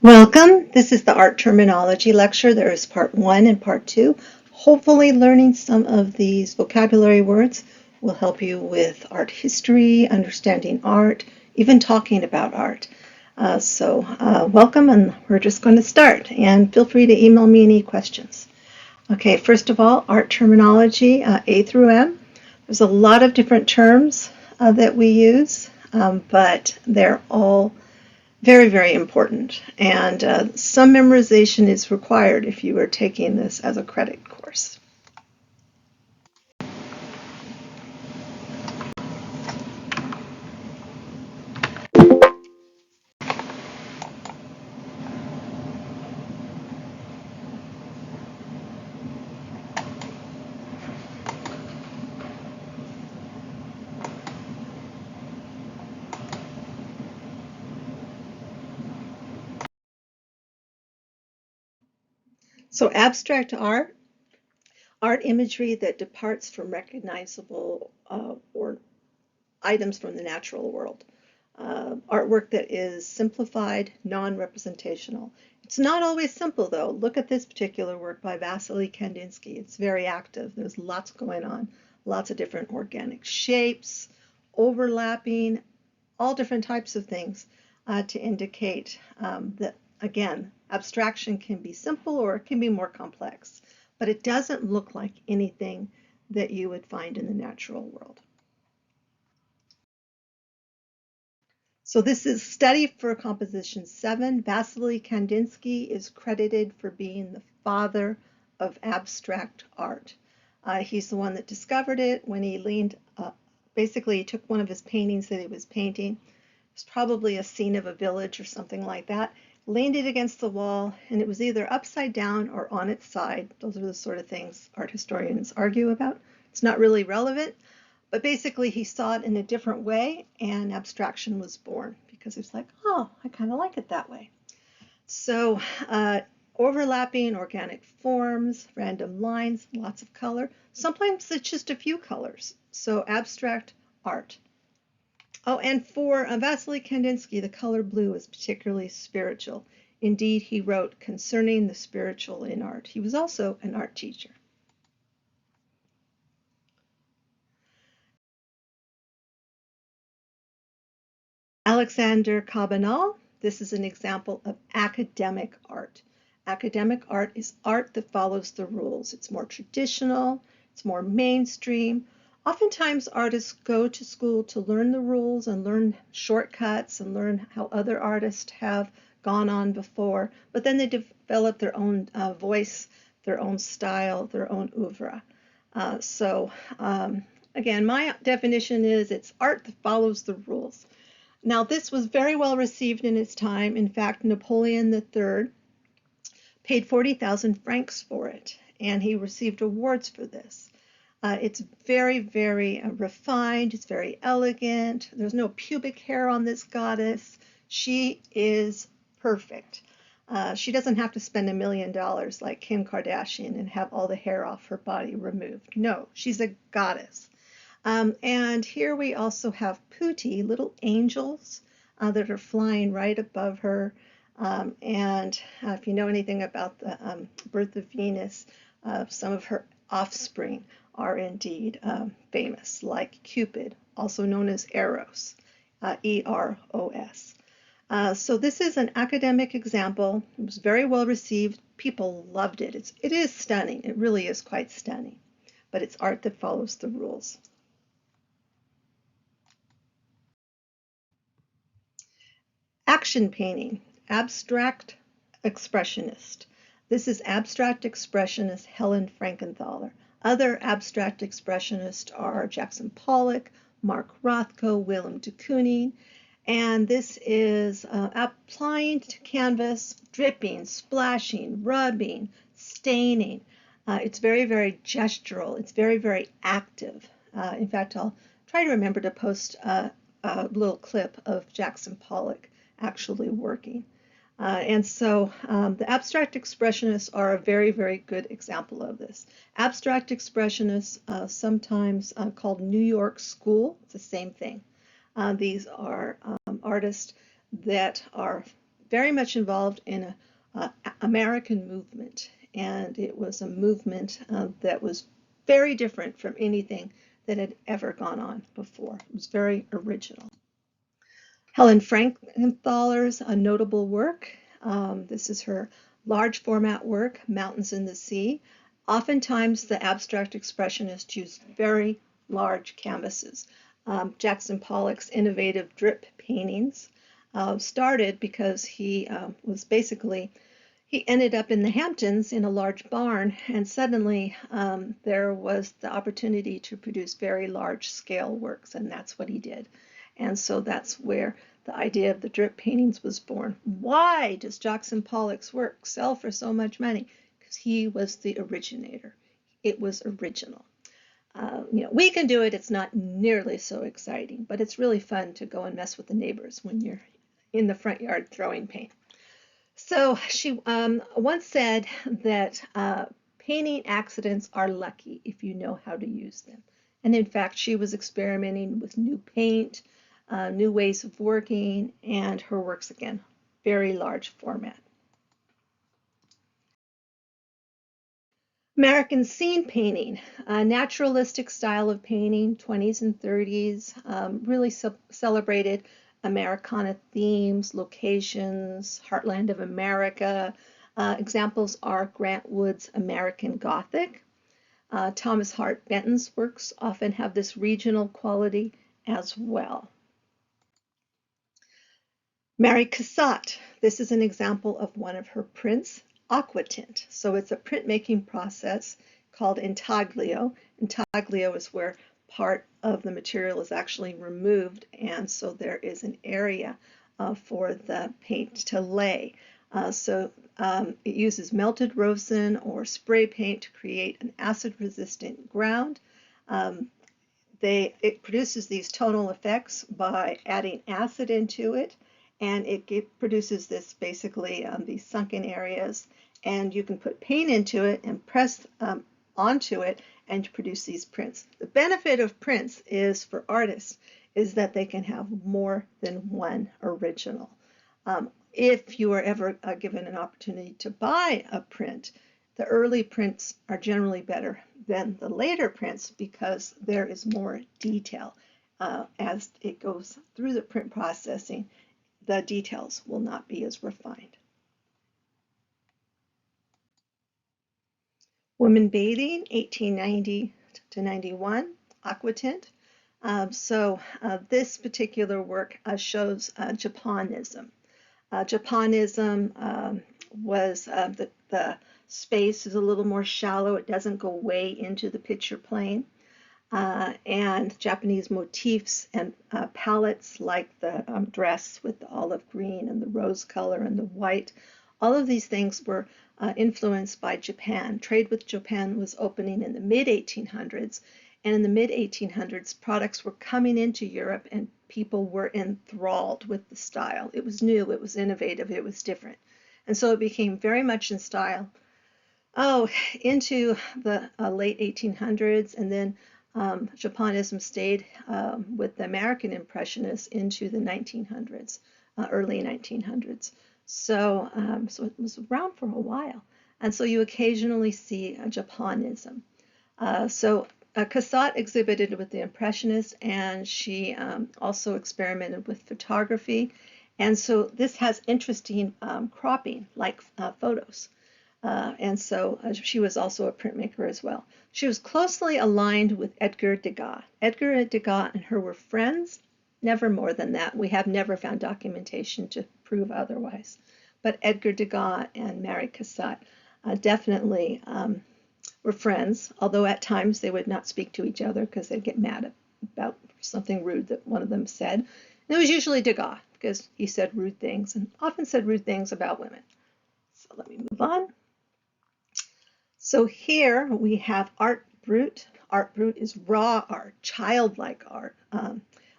Welcome. This is the art terminology lecture. There is part 1 and part 2. Hopefully learning some of these vocabulary words will help you with art history, understanding art, even talking about art. Welcome, and we're just going to start. And feel free to email me any questions. Okay, first of all, art terminology, A through M. There's a lot of different terms that we use, but they're all very, very important. And some memorization is required if you are taking this as a credit course. So abstract art, art imagery that departs from recognizable or items from the natural world. Artwork that is simplified, non-representational. It's not always simple though. Look at this particular work by Vasily Kandinsky. It's very active. There's lots going on, lots of different organic shapes, overlapping, all different types of things to indicate that, again, abstraction can be simple or it can be more complex, but it doesn't look like anything that you would find in the natural world. So this is study for composition 7. Vasily Kandinsky is credited for being the father of abstract art. He's the one that discovered it when he leaned basically he took one of his paintings that he was painting. It was probably a scene of a village or something like that, leaned it against the wall, and it was either upside down or on its side. Those are the sort of things art historians argue about. It's not really relevant. But basically, he saw it in a different way, and abstraction was born because he was like, oh, I kind of like it that way. So, overlapping organic forms, random lines, lots of color. Sometimes it's just a few colors. So, abstract art. Oh, and for Vasily Kandinsky, the color blue is particularly spiritual. Indeed, he wrote concerning the spiritual in art. He was also an art teacher. Alexander Cabanel, this is an example of academic art. Academic art is art that follows the rules. It's more traditional, it's more mainstream. Oftentimes artists go to school to learn the rules and learn shortcuts and learn how other artists have gone on before, but then they develop their own voice, their own style, their own oeuvre. Again, my definition is it's art that follows the rules. Now, this was very well received in its time. In fact, Napoleon III paid 40,000 francs for it, and he received awards for this. It's very, very refined. It's very elegant. There's no pubic hair on this goddess. She is perfect. She doesn't have to spend $1 million like Kim Kardashian and have all the hair off her body removed. No, she's a goddess. And here we also have putti, little angels that are flying right above her. If you know anything about the birth of Venus, some of her offspring are indeed famous, like Cupid, also known as Eros, E-R-O-S. So this is an academic example. It was very well received. People loved it. It is stunning. It really is quite stunning. But it's art that follows the rules. Action painting, abstract expressionist. This is abstract expressionist Helen Frankenthaler. Other abstract expressionists are Jackson Pollock, Mark Rothko, Willem de Kooning, and this is applying to canvas, dripping, splashing, rubbing, staining. It's very, very gestural. It's very, very active. In fact, I'll try to remember to post a little clip of Jackson Pollock actually working. The abstract expressionists are a very, very good example of this. Abstract expressionists, sometimes called New York School, it's the same thing. These are artists that are very much involved in a American movement, and it was a movement that was very different from anything that had ever gone on before. It was very original. Helen Frankenthaler's a notable work. This is her large format work, Mountains in the Sea. Oftentimes the abstract expressionists used very large canvases. Jackson Pollock's innovative drip paintings started because he was basically, he ended up in the Hamptons in a large barn, and suddenly there was the opportunity to produce very large scale works, and that's what he did. And so that's where the idea of the drip paintings was born. Why does Jackson Pollock's work sell for so much money? Because he was the originator. It was original. We can do it. It's not nearly so exciting, but it's really fun to go and mess with the neighbors when you're in the front yard throwing paint. So she once said that painting accidents are lucky if you know how to use them. And in fact, she was experimenting with new paint, new ways of working, and her works, again, very large format. American scene painting, a naturalistic style of painting, 20s and 30s, really celebrated Americana themes, locations, heartland of America. Examples are Grant Wood's American Gothic. Thomas Hart Benton's works often have this regional quality as well. Mary Cassatt, this is an example of one of her prints, Aquatint. So it's a printmaking process called intaglio. Intaglio is where part of the material is actually removed, and so there is an area for the paint to lay. It uses melted rosin or spray paint to create an acid-resistant ground. It produces these tonal effects by adding acid into it, and it produces this basically these sunken areas, and you can put paint into it and press onto it and produce these prints. The benefit of prints is for artists is that they can have more than one original. If you are ever given an opportunity to buy a print, the early prints are generally better than the later prints because there is more detail. As it goes through the print processing, the details will not be as refined. Women bathing, 1890 to 91, Aquatint. This particular work shows Japonism. Japonism was the space is a little more shallow. It doesn't go way into the picture plane. And Japanese motifs and palettes like the dress with the olive green and the rose color and the white. All of these things were influenced by Japan. Trade with Japan was opening in the mid-1800s, and in the mid-1800s, products were coming into Europe and people were enthralled with the style. It was new, it was innovative, it was different. And so it became very much in style into the late 1800s, and then Japonism stayed with the American Impressionists into the 1900s, early 1900s. So it was around for a while. And so you occasionally see Japonism. Cassatt exhibited with the Impressionists, and she also experimented with photography. And so this has interesting cropping, like photos. She was also a printmaker as well. She was closely aligned with Edgar Degas. Edgar Degas and her were friends, never more than that. We have never found documentation to prove otherwise. But Edgar Degas and Mary Cassatt definitely were friends, although at times they would not speak to each other because they'd get mad about something rude that one of them said. And it was usually Degas because he said rude things and often said rude things about women. So let me move on. So here we have art brut. Art brut is raw art, childlike art,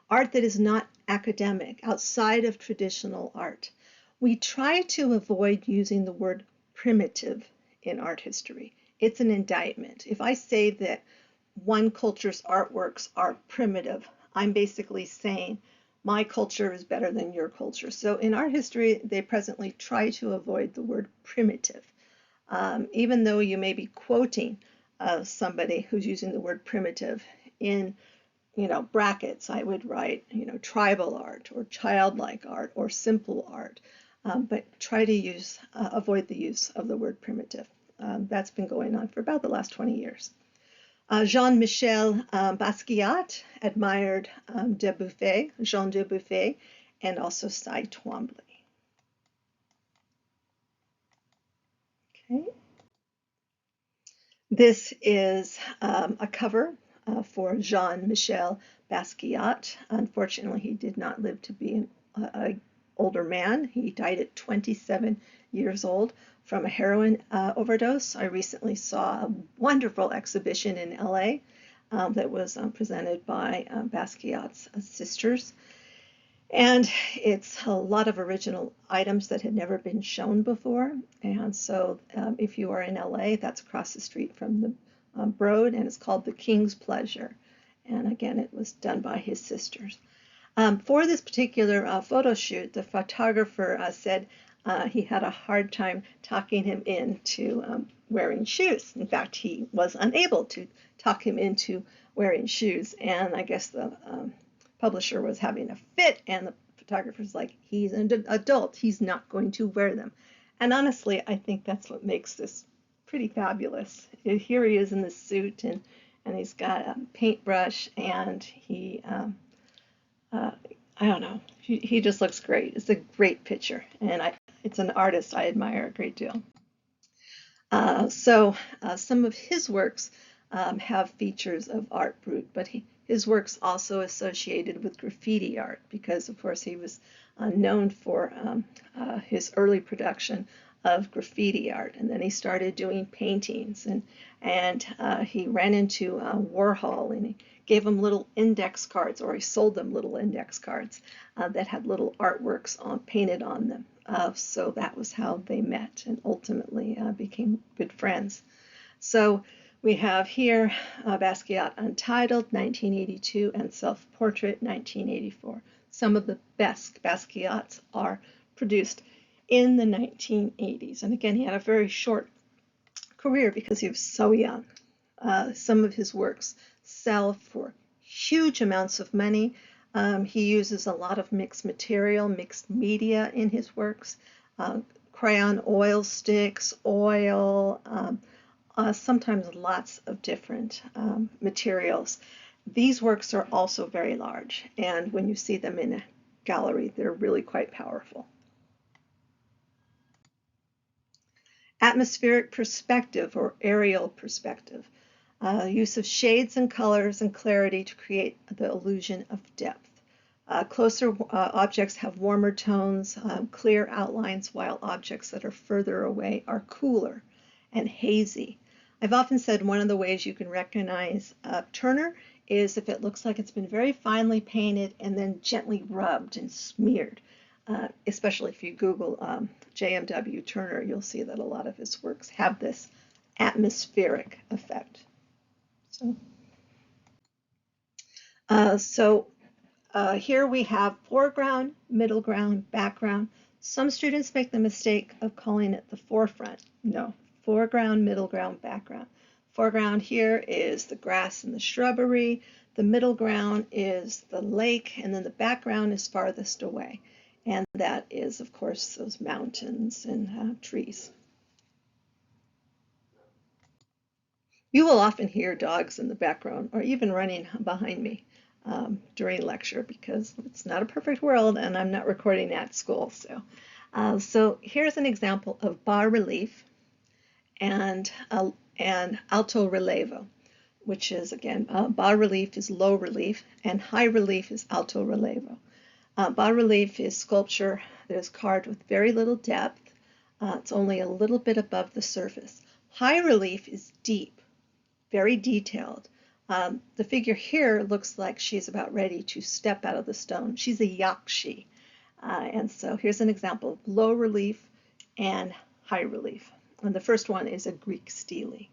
art that is not academic, outside of traditional art. We try to avoid using the word primitive in art history. It's an indictment. If I say that one culture's artworks are primitive, I'm basically saying my culture is better than your culture. So in art history, they presently try to avoid the word primitive. Even though you may be quoting somebody who's using the word primitive in brackets, I would write, tribal art or childlike art or simple art, but try to avoid the use of the word primitive. That's been going on for about the last 20 years. Jean-Michel Basquiat admired Jean Dubuffet, and also Cy Twombly. Okay. This is a cover for Jean-Michel Basquiat. Unfortunately, he did not live to be an older man. He died at 27 years old from a heroin overdose. I recently saw a wonderful exhibition in LA that was presented by Basquiat's sisters. And it's a lot of original items that had never been shown before. And so if you are in LA, that's across the street from the Broad, and it's called The King's Pleasure. And again, it was done by his sisters. For this particular photo shoot, the photographer said he had a hard time talking him into wearing shoes. In fact, he was unable to talk him into wearing shoes. And I guess the publisher was having a fit, and the photographer's like, he's an adult, he's not going to wear them. And honestly, I think that's what makes this pretty fabulous. Here he is in the suit, and he's got a paintbrush, and he I don't know, he just looks great. It's a great picture, and it's an artist I admire a great deal. So some of his works have features of art brut, but his works also associated with graffiti art, because of course he was known for his early production of graffiti art, and then he started doing paintings, and he ran into Warhol, and he gave him little index cards, or he sold them little index cards that had little artworks painted on them. So that was how they met and ultimately became good friends. So we have here Basquiat Untitled, 1982, and Self-Portrait, 1984. Some of the best Basquiats are produced in the 1980s. And again, he had a very short career because he was so young. Some of his works sell for huge amounts of money. He uses a lot of mixed material, mixed media in his works, crayon oil sticks, oil, sometimes lots of different materials. These works are also very large, and when you see them in a gallery, they're really quite powerful. Atmospheric perspective, or aerial perspective. Use of shades and colors and clarity to create the illusion of depth. Closer objects have warmer tones, clear outlines, while objects that are further away are cooler and hazy. I've often said one of the ways you can recognize Turner is if it looks like it's been very finely painted and then gently rubbed and smeared. Especially if you Google JMW Turner, you'll see that a lot of his works have this atmospheric effect. So here we have foreground, middle ground, background. Some students make the mistake of calling it the forefront. No, foreground, middle ground, background. Foreground here is the grass and the shrubbery. The middle ground is the lake, and then the background is farthest away. And that is, of course, those mountains and trees. You will often hear dogs in the background or even running behind me during lecture, because it's not a perfect world and I'm not recording at school. So here's an example of bas relief and alto relevo, which is, again, bas relief is low relief and high relief is alto relevo. Bas relief is sculpture that is carved with very little depth. It's only a little bit above the surface. High relief is deep, very detailed. The figure here looks like she's about ready to step out of the stone. She's a yakshi. And so here's an example of low relief and high relief. And the first one is a Greek stele.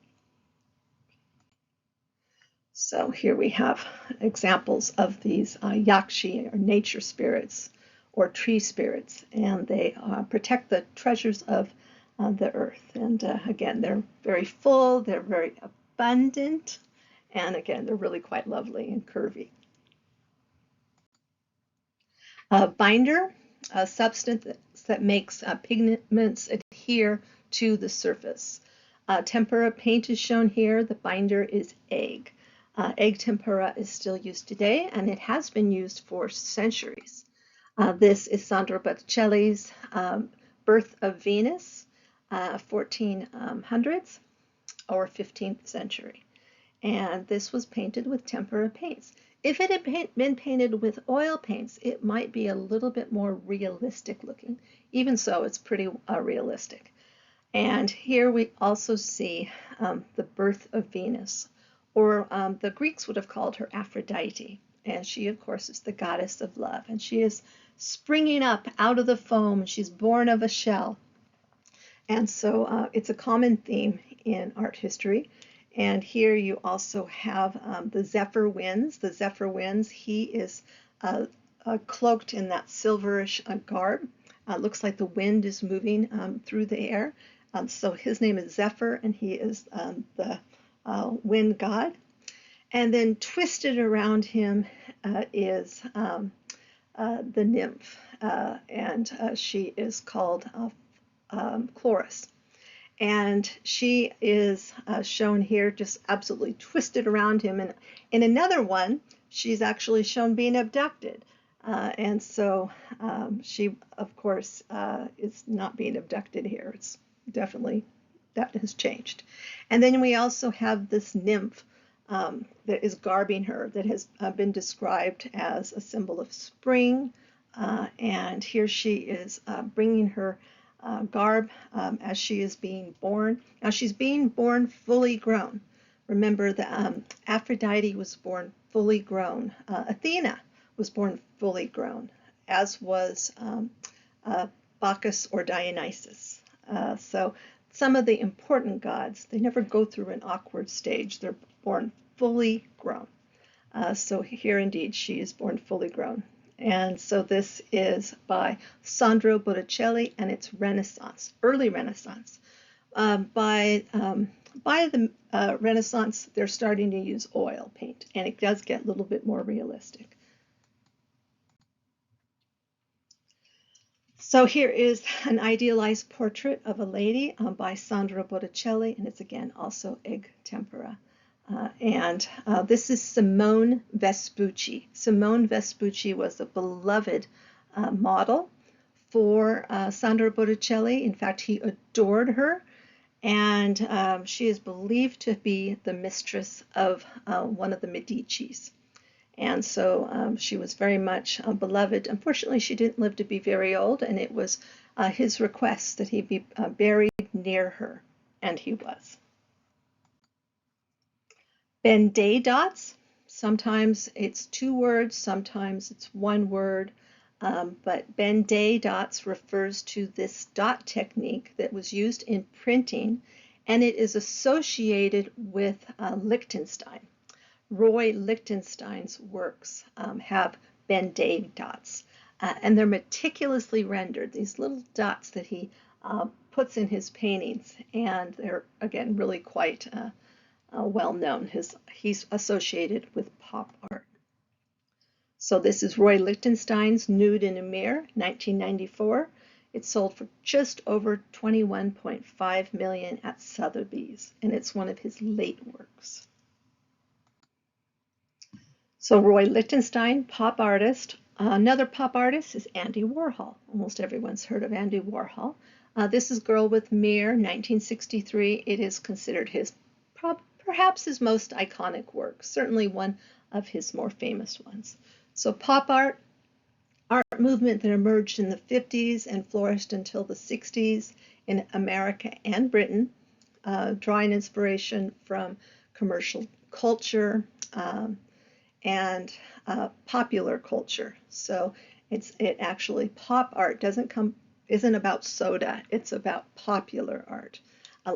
So here we have examples of these yakshi or nature spirits or tree spirits, and they protect the treasures of the earth. And again, they're very full, they're very abundant, and again, they're really quite lovely and curvy. Binder, a substance that makes pigments adhere to the surface. Tempera paint is shown here. The binder is egg. Egg tempera is still used today, and it has been used for centuries. This is Sandro Botticelli's Birth of Venus, 1400s or 15th century. And this was painted with tempera paints. If it had been painted with oil paints, it might be a little bit more realistic looking. Even so, it's pretty realistic. And here we also see the birth of Venus, or the Greeks would have called her Aphrodite. And she, of course, is the goddess of love. And she is springing up out of the foam. She's born of a shell. And so it's a common theme in art history. And here you also have the zephyr winds. The zephyr winds, he is cloaked in that silverish garb. Looks like the wind is moving through the air. So his name is Zephyr, and he is the wind god. And then twisted around him is the nymph, and she is called Chloris. And she is shown here just absolutely twisted around him. And in another one, she's actually shown being abducted. And so she, of course, is not being abducted here. It's definitely, that has changed. And then we also have this nymph that is garbing her, that has been described as a symbol of spring. And here she is bringing her garb as she is being born. Now she's being born fully grown. Remember that Aphrodite was born fully grown. Athena was born fully grown, as was Bacchus or Dionysus. So some of the important gods, they never go through an awkward stage. They're born fully grown. So here indeed she is born fully grown. And so this is by Sandro Botticelli, and it's Renaissance, early Renaissance. By the Renaissance, they're starting to use oil paint, and it does get a little bit more realistic. So here is an idealized portrait of a lady by Sandro Botticelli, and it's again also egg tempera. This is Simone Vespucci. Simone Vespucci was a beloved model for Sandro Botticelli. In fact, he adored her, and she is believed to be the mistress of one of the Medicis. And so she was very much beloved. Unfortunately, she didn't live to be very old, and it was his request that he be buried near her, and he was. Ben-Day dots, sometimes it's two words, sometimes it's one word, but Ben-Day dots refers to this dot technique that was used in printing, and it is associated with Lichtenstein. Roy Lichtenstein's works have Ben-Day dots, and they're meticulously rendered, these little dots that he puts in his paintings, and they're, again, really quite well known. He's associated with pop art. So this is Roy Lichtenstein's Nude in a Mirror, 1994. It sold for just over 21.5 million at Sotheby's, and it's one of his late works. So Roy Lichtenstein, pop artist. Another pop artist is Andy Warhol. Almost everyone's heard of Andy Warhol. This is Girl with Mirror, 1963. It is considered his perhaps his most iconic work, certainly one of his more famous ones. So pop art movement that emerged in the 50s and flourished until the 60s in America and Britain, drawing inspiration from commercial culture, and popular culture. So it actually, pop art isn't about soda, it's about popular art.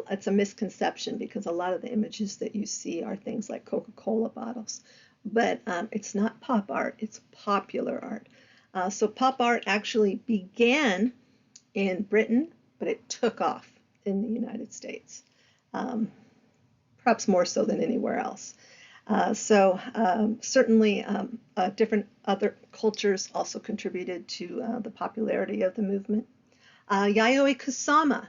it's a misconception because a lot of the images that you see are things like Coca-Cola bottles. But it's not pop art, it's popular art. So pop art actually began in Britain, but it took off in the United States, perhaps more so than anywhere else. Certainly different other cultures also contributed to the popularity of the movement. Yayoi Kusama,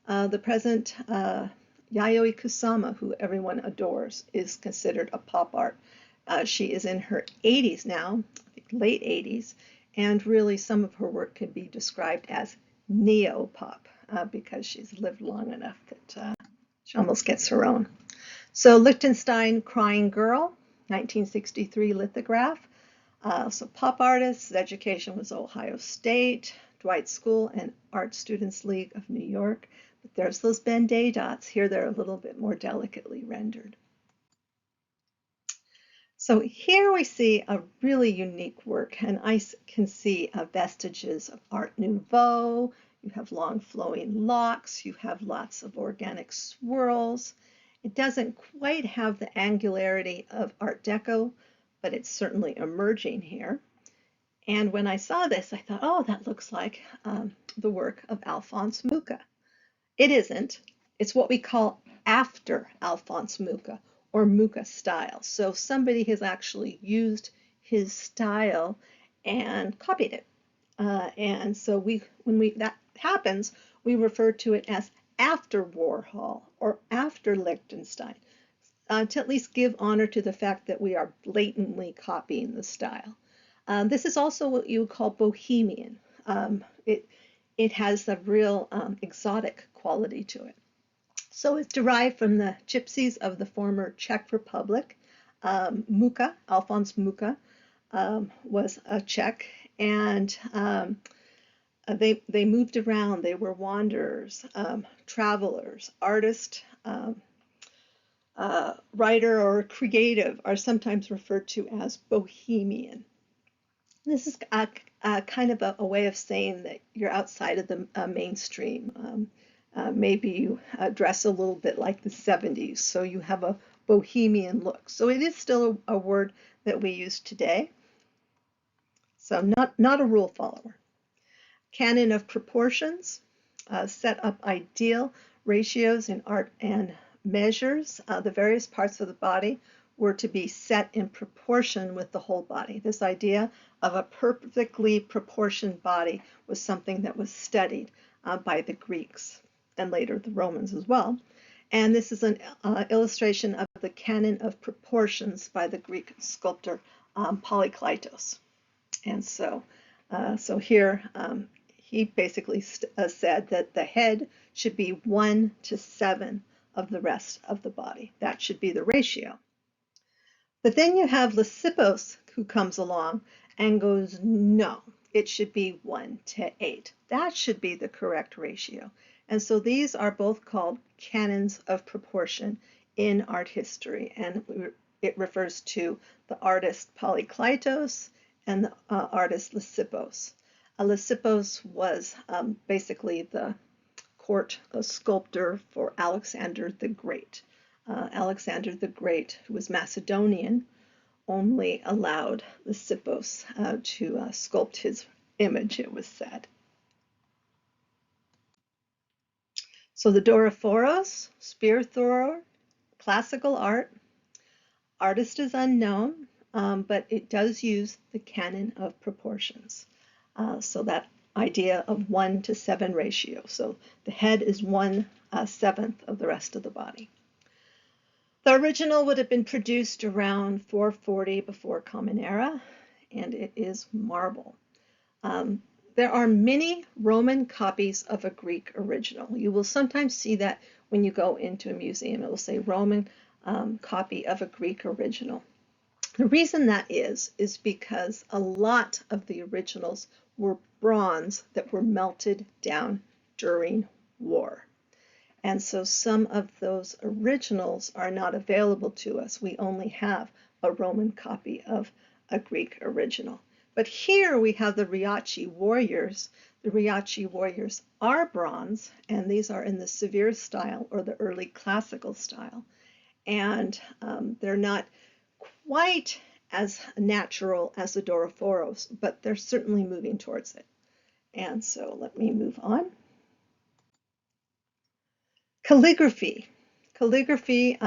the present Yayoi Kusama, who everyone adores, is considered a pop art. She is in her 80s now, late 80s, and really some of her work could be described as neo-pop because she's lived long enough that she almost gets her own. So Lichtenstein, Crying Girl, 1963 lithograph. So pop artists, education was Ohio State, Dwight School, and Art Students League of New York. But there's those Ben-Day dots. Here they're a little bit more delicately rendered. So here we see a really unique work, and I can see vestiges of Art Nouveau. You have long flowing locks. You have lots of organic swirls. It doesn't quite have the angularity of Art Deco, but it's certainly emerging here. And when I saw this, I thought, oh, that looks like the work of Alphonse Mucha. It isn't. It's what we call after Alphonse Mucha, or Mucha style. So somebody has actually used his style and copied it. And so when that happens, we refer to it as after Warhol or after Lichtenstein, to at least give honor to the fact that we are blatantly copying the style. This is also what you would call bohemian. It has a real exotic quality to it. So it's derived from the gypsies of the former Czech Republic. Mucha, Alphonse Mucha, was a Czech, and they moved around. They were wanderers, travelers, artist, writer, or creative are sometimes referred to as bohemian. This is kind of a way of saying that you're outside of the mainstream. Maybe you dress a little bit like the 70s, so you have a bohemian look. So it is still a word that we use today. So not a rule follower. Canon of proportions, set up ideal ratios in art and measures. The various parts of the body were to be set in proportion with the whole body. This idea of a perfectly proportioned body was something that was studied by the Greeks and later the Romans as well. And this is an illustration of the canon of proportions by the Greek sculptor Polykleitos. And so here he basically said that the head should be 1 to 7 of the rest of the body. That should be the ratio. But then you have Lysippos who comes along and goes, no, it should be 1 to 8. That should be the correct ratio. And so these are both called canons of proportion in art history. And it refers to the artist Polykleitos and the artist Lysippos. Lysippos was basically the court sculptor for Alexander the Great. Alexander the Great, who was Macedonian, only allowed Lysippos to sculpt his image, it was said. So the Dorophoros, spear thrower, classical art. Artist is unknown, but it does use the canon of proportions. So that idea of 1 to 7 ratio. So the head is 1/7 of the rest of the body. The original would have been produced around 440 before Common Era, and it is marble. There are many Roman copies of a Greek original. You will sometimes see that when you go into a museum. It will say Roman copy of a Greek original. The reason that is because a lot of the originals were bronze that were melted down during war. And so some of those originals are not available to us. We only have a Roman copy of a Greek original. But here we have the Riachi warriors The Riachi warriors are bronze, and these are in the severe style or the early classical style. And they're not quite as natural as the Dorophoros, but they're certainly moving towards it. And so let me move on. Calligraphy. Calligraphy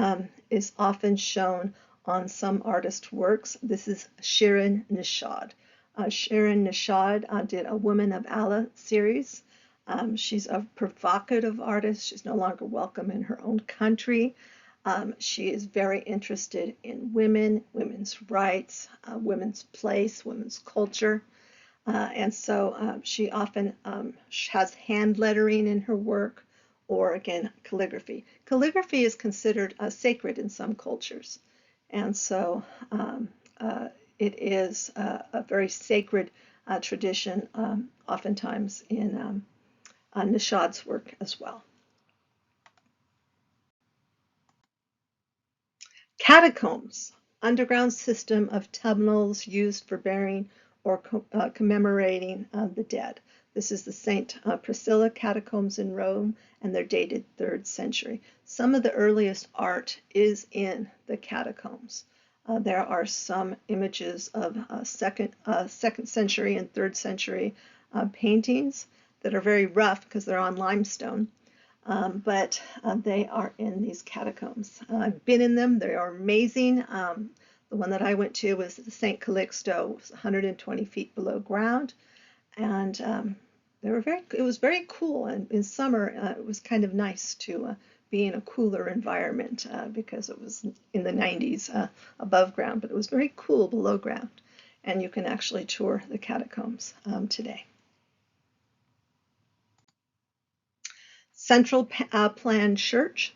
is often shown on some artist works. This is Shirin Nishad. Shirin Nishad did a Woman of Allah series. She's a provocative artist. She's no longer welcome in her own country. She is very interested in women, women's rights, women's place, women's culture. And so she often has hand lettering in her work, or again, calligraphy. Calligraphy is considered sacred in some cultures. And so it is a very sacred tradition, oftentimes in Nishad's work as well. Catacombs, underground system of tunnels used for burying or commemorating the dead. This is the St. Priscilla catacombs in Rome, and they're dated 3rd century. Some of the earliest art is in the catacombs. There are some images of second century and 3rd century paintings that are very rough because they're on limestone. But they are in these catacombs. I've been in them. They are amazing. The one that I went to was the St. Calixto, 120 feet below ground. And it was very cool. And in summer, it was kind of nice to be in a cooler environment because it was in the 90s above ground, but it was very cool below ground. And you can actually tour the catacombs today. Central plan church.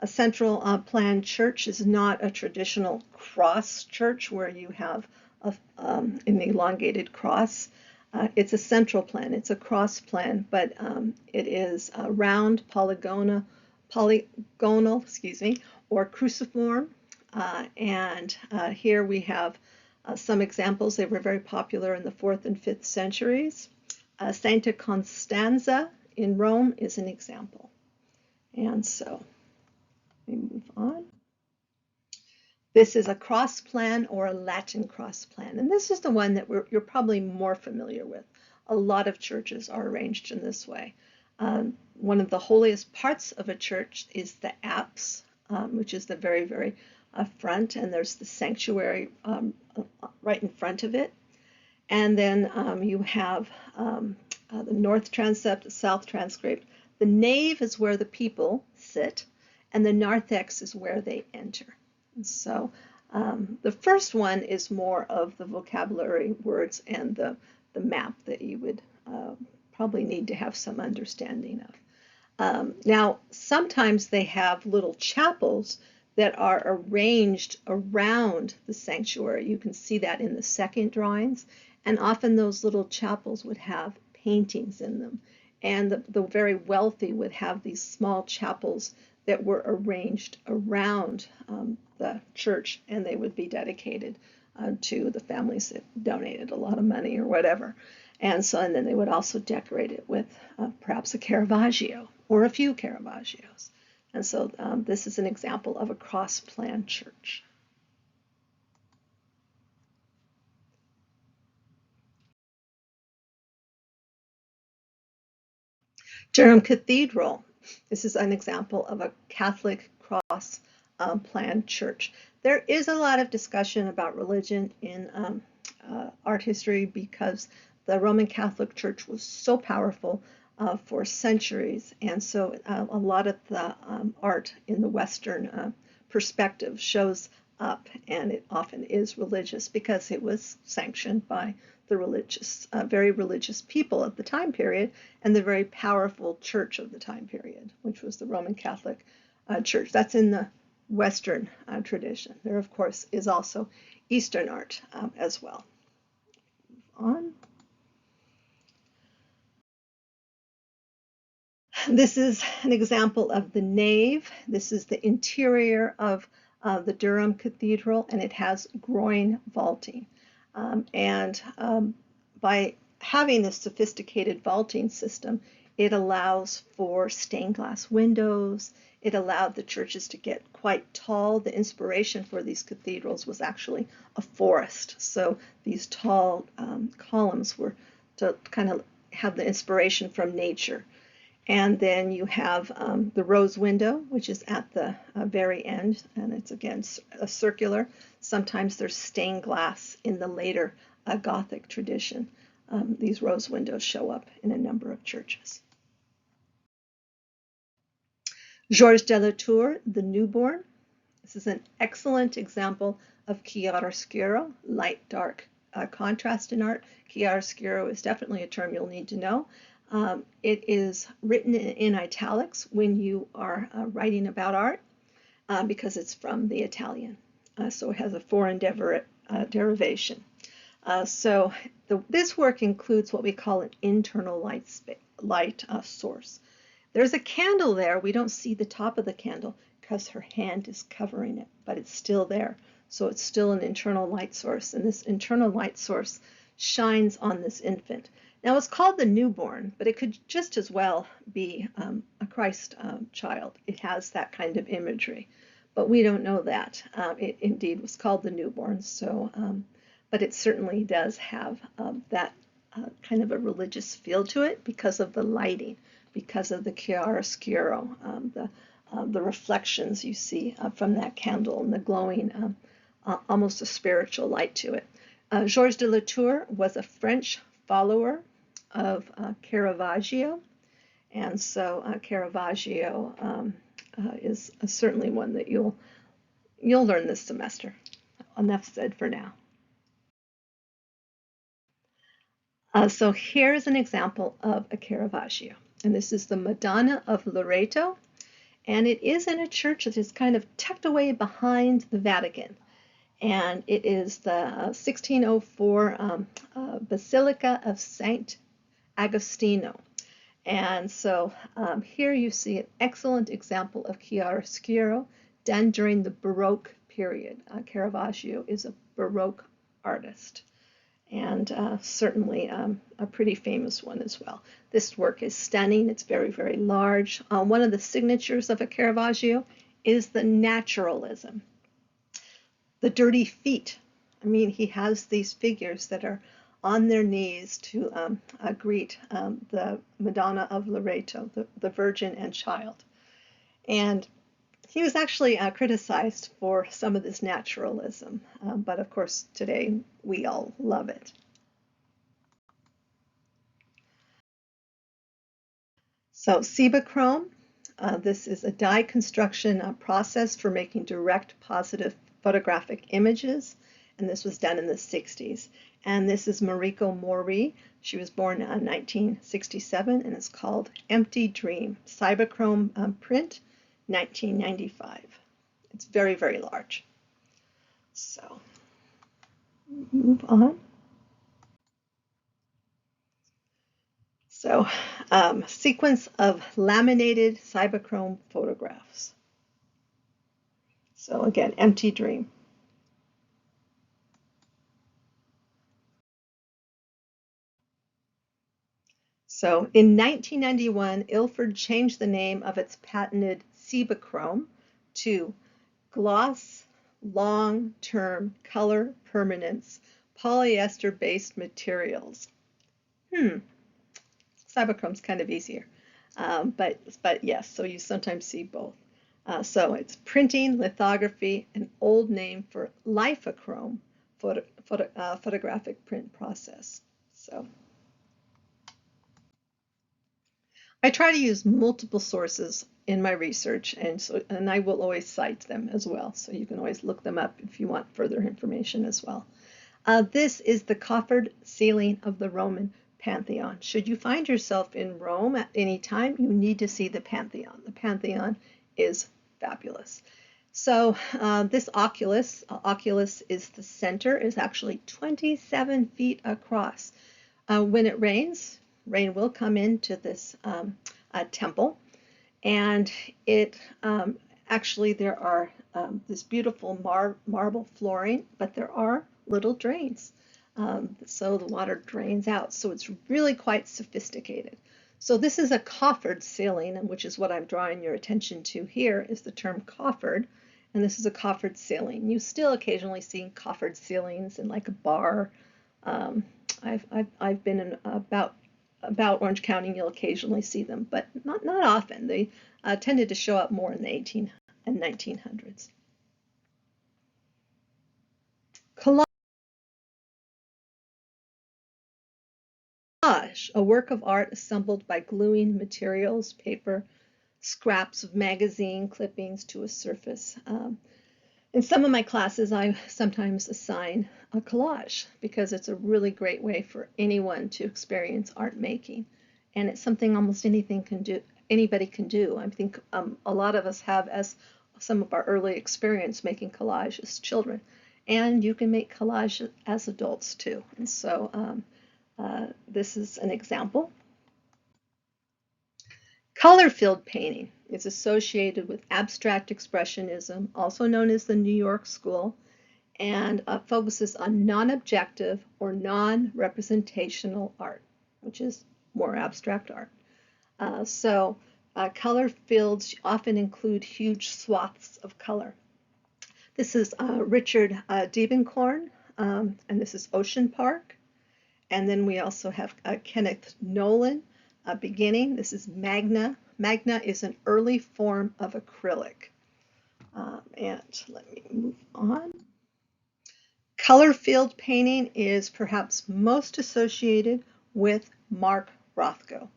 A central plan church is not a traditional cross church where you have an elongated cross. It's a central plan. It's a cross plan, but it is round, polygonal, or cruciform. And here we have some examples. They were very popular in the 4th and 5th centuries. Santa Constanza in Rome is an example. And so we move on. This is a cross plan or a Latin cross plan. And this is the one that you're probably more familiar with. A lot of churches are arranged in this way. One of the holiest parts of a church is the apse, which is the very, very front. And there's the sanctuary right in front of it. And then you have the north transept, the south transept. The nave is where the people sit, and the narthex is where they enter. And so the first one is more of the vocabulary words and the map that you would probably need to have some understanding of. Now, sometimes they have little chapels that are arranged around the sanctuary. You can see that in the second drawings. And often those little chapels would have paintings in them. And the very wealthy would have these small chapels that were arranged around the church, and they would be dedicated to the families that donated a lot of money or whatever. And then they would also decorate it with perhaps a Caravaggio or a few Caravaggios. And so this is an example of a cross-plan church. Durham Cathedral. This is an example of a Catholic cross plan church. There is a lot of discussion about religion in art history because the Roman Catholic Church was so powerful for centuries, and so a lot of the art in the Western perspective shows up, and it often is religious because it was sanctioned by the religious, very religious people of the time period, and the very powerful church of the time period, which was the Roman Catholic Church. That's in the Western tradition. There, of course, is also Eastern art as well. Move on. This is an example of the nave. This is the interior of the Durham Cathedral, and it has groin vaulting. By having this sophisticated vaulting system, it allows for stained glass windows. It allowed the churches to get quite tall. The inspiration for these cathedrals was actually a forest. So these tall columns were to kind of have the inspiration from nature. And then you have the rose window, which is at the very end, and it's again a circular. Sometimes there's stained glass in the later Gothic tradition. These rose windows show up in a number of churches. Georges de la Tour, the newborn. This is an excellent example of chiaroscuro, light-dark contrast in art. Chiaroscuro is definitely a term you'll need to know. It is written in italics when you are writing about art because it's from the Italian. So it has a foreign derivation. So this work includes what we call an internal light source. There's a candle there. We don't see the top of the candle because her hand is covering it, but it's still there. So it's still an internal light source, and this internal light source shines on this infant. Now it's called the newborn, but it could just as well be a Christ child. It has that kind of imagery, but we don't know that. It indeed was called the newborn, so, but it certainly does have that kind of a religious feel to it because of the lighting, because of the chiaroscuro, the reflections you see from that candle and the glowing, almost a spiritual light to it. Georges de la Tour was a French follower of Caravaggio, and so Caravaggio is certainly one that you'll learn this semester. Enough said for now. So here's an example of a Caravaggio, and this is the Madonna of Loreto, and it is in a church that is kind of tucked away behind the Vatican. And it is the 1604 Basilica of Saint Agostino. And so here you see an excellent example of chiaroscuro done during the Baroque period. Caravaggio is a Baroque artist, and certainly a pretty famous one as well. This work is stunning. It's very, very large. One of the signatures of a Caravaggio is the naturalism. The dirty feet. I mean, he has these figures that are on their knees to greet the Madonna of Loreto, the Virgin and Child. And he was actually criticized for some of this naturalism, but of course today we all love it. So Cibachrome, this is a dye construction process for making direct positive photographic images, and this was done in the 60s. And this is Mariko Mori. She was born in 1967, and it's called Empty Dream, Cibachrome print, 1995. It's very, very large. So, move on. So, sequence of laminated Cibachrome photographs. So again, Empty Dream. So in 1991, Ilford changed the name of its patented Cibachrome to Gloss Long-Term Color Permanence Polyester-Based Materials. Cyberchrome's kind of easier, but yes, so you sometimes see both. So it's printing, lithography, an old name for lithochrome photographic print process. So I try to use multiple sources in my research, and I will always cite them as well. So you can always look them up if you want further information as well. This is the coffered ceiling of the Roman Pantheon. Should you find yourself in Rome at any time, you need to see the Pantheon. The Pantheon is fabulous. So this oculus is the center, is actually 27 feet across. When it rains, rain will come into this temple, and it actually there are this beautiful marble flooring, but there are little drains. so the water drains out. So it's really quite sophisticated. So this is a coffered ceiling, which is what I'm drawing your attention to here is the term coffered. And this is a coffered ceiling. You still occasionally see coffered ceilings in like a bar. Um, I've been in about Orange County, and you'll occasionally see them, but not often. They tended to show up more in the 18 and 1900s. Collage, a work of art assembled by gluing materials, paper, scraps of magazine clippings to a surface. In some of my classes, I sometimes assign a collage because it's a really great way for anyone to experience art making. And it's something almost anybody can do. I think a lot of us have as some of our early experience making collage as children. And you can make collage as adults too. And so this is an example. Color field painting is associated with abstract expressionism, also known as the New York School, and focuses on non-objective or non-representational art, which is more abstract art. Color fields often include huge swaths of color. This is Richard Diebenkorn, and this is Ocean Park. And then we also have Kenneth Nolan, beginning. This is Magna. Magna is an early form of acrylic. And let me move on. Color field painting is perhaps most associated with Mark Rothko.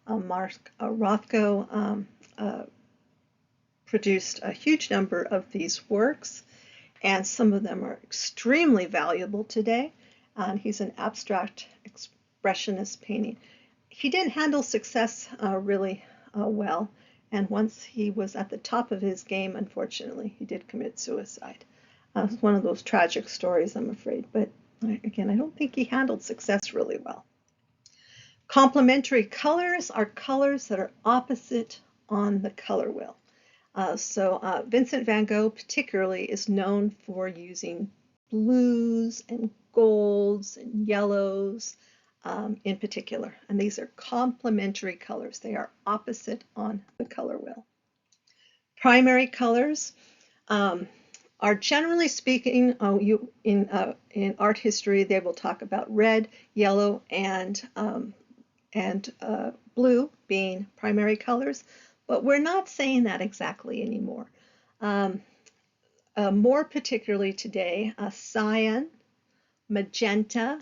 Mark Rothko produced a huge number of these works, and some of them are extremely valuable today. He's an abstract expressionist painting. He didn't handle success really well, and once he was at the top of his game, unfortunately, he did commit suicide. It's one of those tragic stories, I'm afraid, but again, I don't think he handled success really well. Complementary colors are colors that are opposite on the color wheel. Vincent van Gogh particularly is known for using blues and golds and yellows in particular. And these are complementary colors. They are opposite on the color wheel. Primary colors are generally speaking, in art history, they will talk about red, yellow, and blue being primary colors. But we're not saying that exactly anymore. More particularly today, cyan, magenta,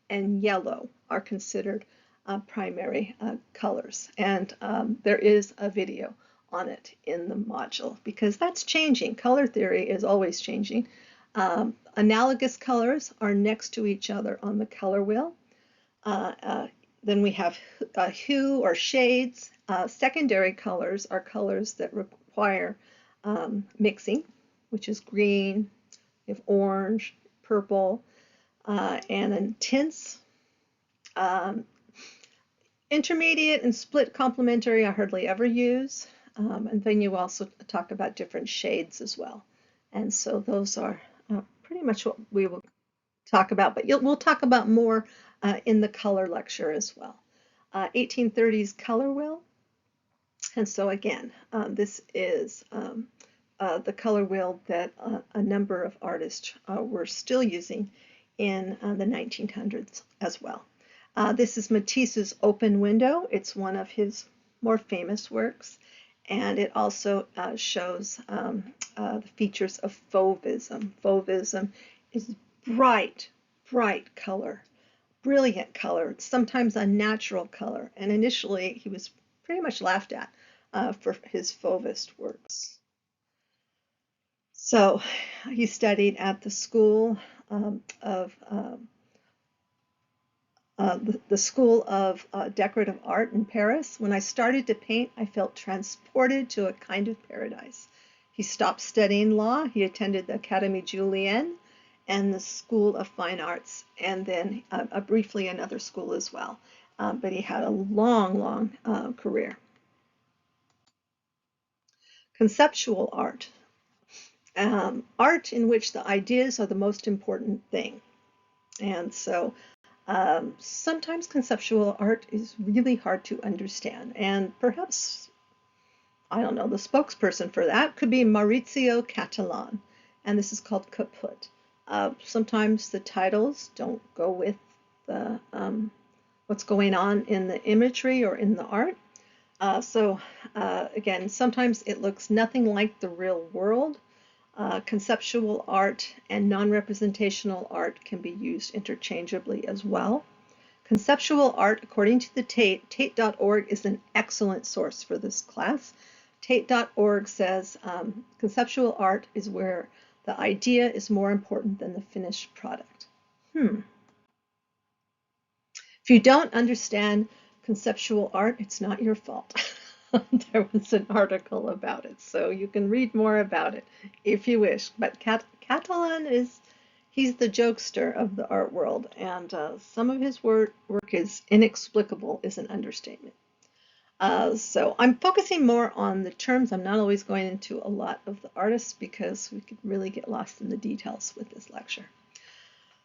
and yellow are considered primary colors. And there is a video on it in the module because that's changing. Color theory is always changing. Analogous colors are next to each other on the color wheel. Then we have hue or shades. Secondary colors are colors that require mixing, which is green, we have orange, purple, and then tints. Intermediate and split complementary I hardly ever use. And then you also talk about different shades as well. And so those are pretty much what we will talk about, but we'll talk about more in the color lecture as well. 1830s color wheel. And so again, this is the color wheel that a number of artists were still using in the 1900s as well. This is Matisse's Open Window. It's one of his more famous works, and it also shows the features of Fauvism. Fauvism is bright, bright color, brilliant color, sometimes unnatural color, and initially he was pretty much laughed at for his Fauvist works. So he studied at the School the School of Decorative Art in Paris. When I started to paint, I felt transported to a kind of paradise. He stopped studying law. He attended the Académie Julienne and the School of Fine Arts, and then briefly another school as well. But he had a long, long career. Conceptual art. Art in which the ideas are the most important thing. And so sometimes conceptual art is really hard to understand, and perhaps, I don't know, the spokesperson for that could be Maurizio Catalan, and this is called Kaput. Sometimes the titles don't go with the what's going on in the imagery or in the art. Again, sometimes it looks nothing like the real world. Conceptual art and non-representational art can be used interchangeably as well. Conceptual art, according to the Tate, Tate.org is an excellent source for this class. Tate.org says conceptual art is where the idea is more important than the finished product. If you don't understand conceptual art, it's not your fault. There was an article about it, so you can read more about it if you wish. But Catalan he's the jokester of the art world, and some of his work is inexplicable, is an understatement. So I'm focusing more on the terms. I'm not always going into a lot of the artists because we could really get lost in the details with this lecture.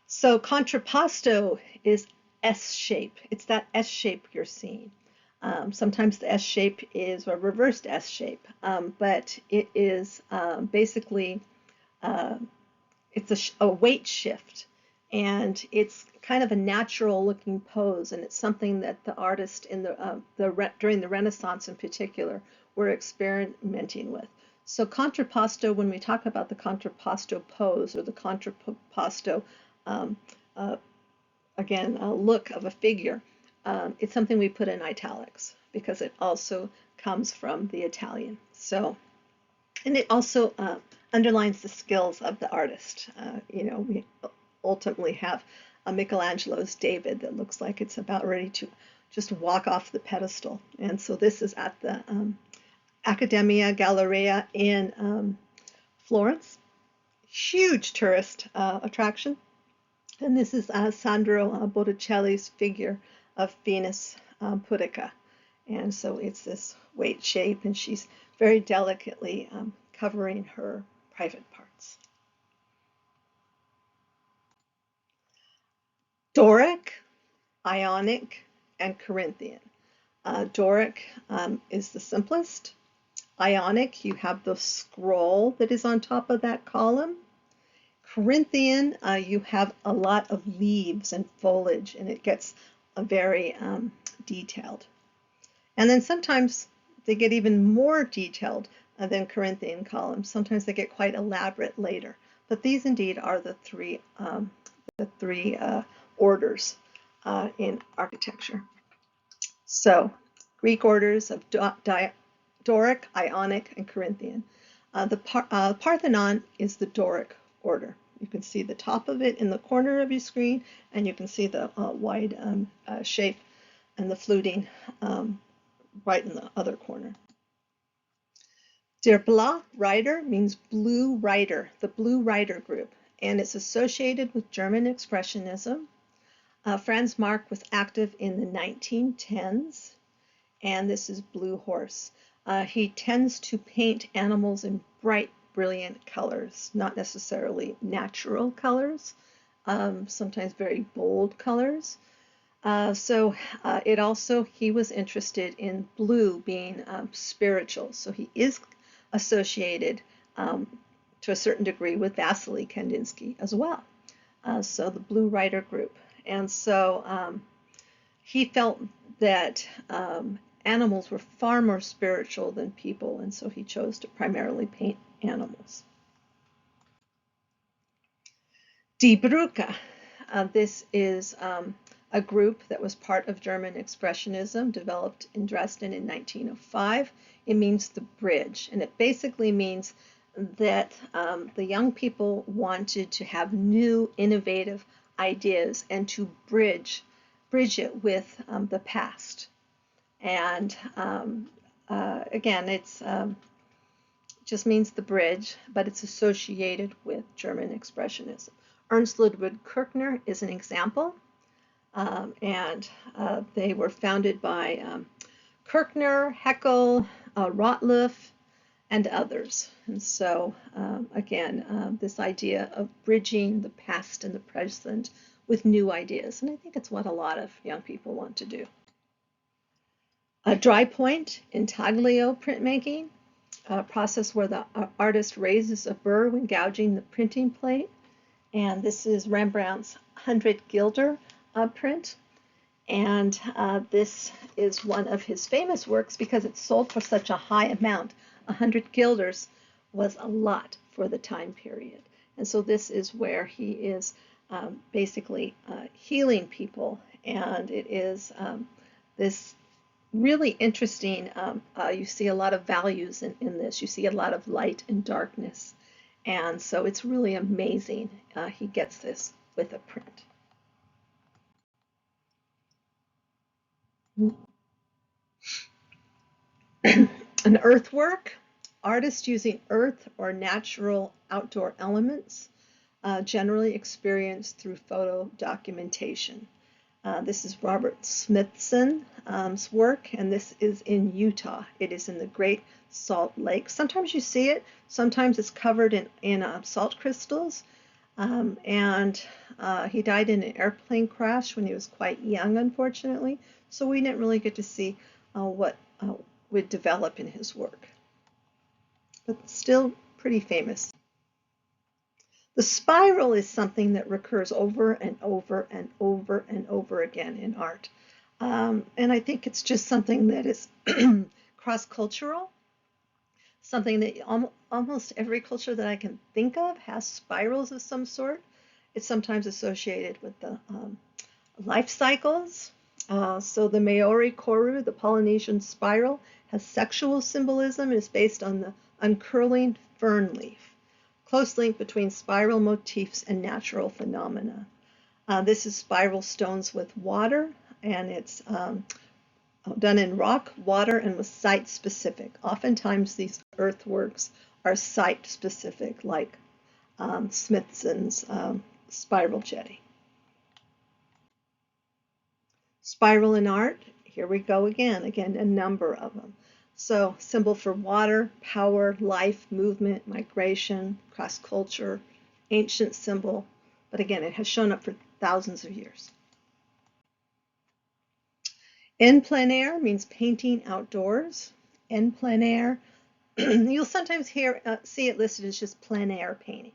So contrapposto is S shape. It's that S shape you're seeing. Sometimes the S shape is a reversed S shape, but it is basically it's a weight shift, and it's kind of a natural looking pose, and it's something that the artist in during the Renaissance in particular were experimenting with. So contrapposto, when we talk about the contrapposto pose or the contrapposto um, uh, again, a look of a figure, it's something we put in italics because it also comes from the Italian. So, and it also underlines the skills of the artist. We ultimately have a Michelangelo's David that looks like it's about ready to just walk off the pedestal. And so this is at the Accademia Galleria in Florence. Huge tourist attraction. And this is Sandro Botticelli's figure of Venus Pudica. And so it's this weight shape, and she's very delicately covering her private parts. Doric, Ionic, and Corinthian. Doric is the simplest. Ionic, you have the scroll that is on top of that column. Corinthian, you have a lot of leaves and foliage, and it gets very detailed. And then sometimes they get even more detailed than Corinthian columns. Sometimes they get quite elaborate later. But these indeed are the three orders in architecture. So Greek orders of Doric, Ionic, and Corinthian. The Parthenon is the Doric order. You can see the top of it in the corner of your screen, and you can see the wide shape and the fluting right in the other corner. Der Blaue Reiter means blue rider, the Blue Rider group, and it's associated with German Expressionism. Franz Marc was active in the 1910s, and this is Blue Horse. He tends to paint animals in bright, brilliant colors, not necessarily natural colors, sometimes very bold colors. He was interested in blue being spiritual. So he is associated to a certain degree with Vasily Kandinsky as well. So the Blue Rider group. And so he felt that animals were far more spiritual than people, and so he chose to primarily paint animals. Die Brücke. This is a group that was part of German Expressionism, developed in Dresden in 1905. It means the bridge, and it basically means that the young people wanted to have new, innovative ideas and to bridge it with the past. And again, it's just means the bridge, but it's associated with German Expressionism. Ernst Ludwig Kirchner is an example, and they were founded by Kirchner, Haeckel, Rottluff, and others. And so again, this idea of bridging the past and the present with new ideas. And I think it's what a lot of young people want to do. A dry point intaglio printmaking, a process where the artist raises a burr when gouging the printing plate. And this is Rembrandt's 100 Guilder print. And this is one of his famous works because it sold for such a high amount. 100 guilders was a lot for the time period. And so this is where he is basically healing people. And it is this really interesting, you see a lot of values in this. You see a lot of light and darkness. And so it's really amazing. He gets this with a print. An earthwork, artists using earth or natural outdoor elements, generally experienced through photo documentation. This is Robert Smithson's work, and this is in Utah. It is in the Great Salt Lake. Sometimes you see it, sometimes it's covered in salt crystals. And he died in an airplane crash when he was quite young, unfortunately. So we didn't really get to see what would develop in his work. But still pretty famous. The spiral is something that recurs over and over and over and over again in art. And I think it's just something that is cross-cultural, something that almost every culture that I can think of has spirals of some sort. It's sometimes associated with the life cycles. So the Maori koru, the Polynesian spiral, has sexual symbolism and is based on the uncurling fern leaf. Close link between spiral motifs and natural phenomena. This is spiral stones with water, and it's done in rock, water, and was site-specific. Oftentimes these earthworks are site-specific, like Smithson's spiral jetty. Spiral in art, here we go again, a number of them. So symbol for water, power, life, movement, migration, cross-culture, ancient symbol, but again, it has shown up for thousands of years. En plein air means painting outdoors. En plein air, you'll sometimes see it listed as just plein air painting.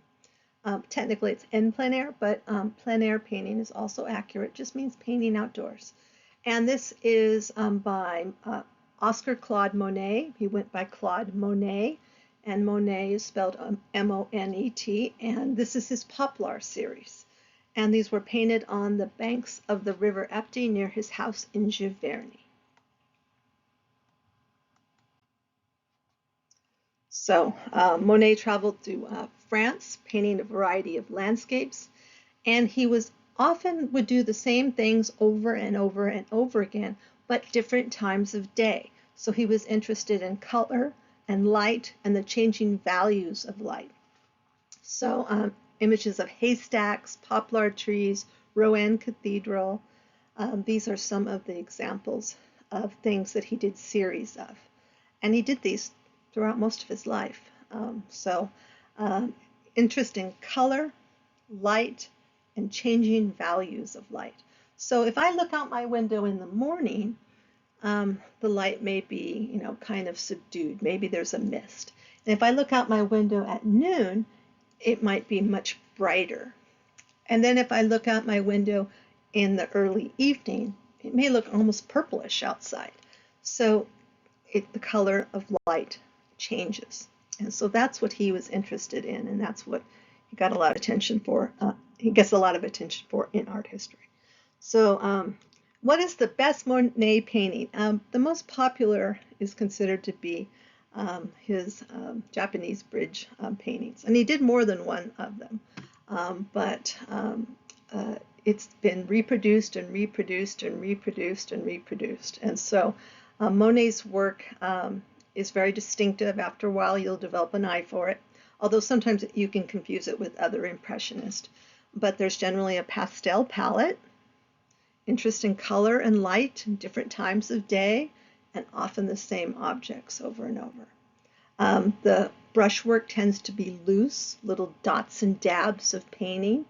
Technically it's en plein air, but plein air painting is also accurate, just means painting outdoors. And this is by Oscar Claude Monet. He went by Claude Monet, and Monet is spelled M-O-N-E-T, and this is his Poplar series. And these were painted on the banks of the River Epte near his house in Giverny. So Monet traveled through France, painting a variety of landscapes, and he would do the same things over and over and over again, but different times of day. So he was interested in color and light and the changing values of light. So images of haystacks, poplar trees, Rouen Cathedral. These are some of the examples of things that he did series of. And he did these throughout most of his life. Interest in color, light, and changing values of light. So if I look out my window in the morning, the light may be, kind of subdued. Maybe there's a mist. And if I look out my window at noon, it might be much brighter. And then if I look out my window in the early evening, it may look almost purplish outside. So the color of light changes. And so that's what he was interested in, and that's what he got a lot of attention for. He gets a lot of attention for in art history. So what is the best Monet painting? The most popular is considered to be his Japanese bridge paintings. And he did more than one of them. But it's been reproduced and reproduced and reproduced and reproduced. And so Monet's work is very distinctive. After a while, you'll develop an eye for it, although sometimes you can confuse it with other Impressionists. But there's generally a pastel palette, interest in color and light in different times of day, and often the same objects over and over. The brushwork tends to be loose, little dots and dabs of painting,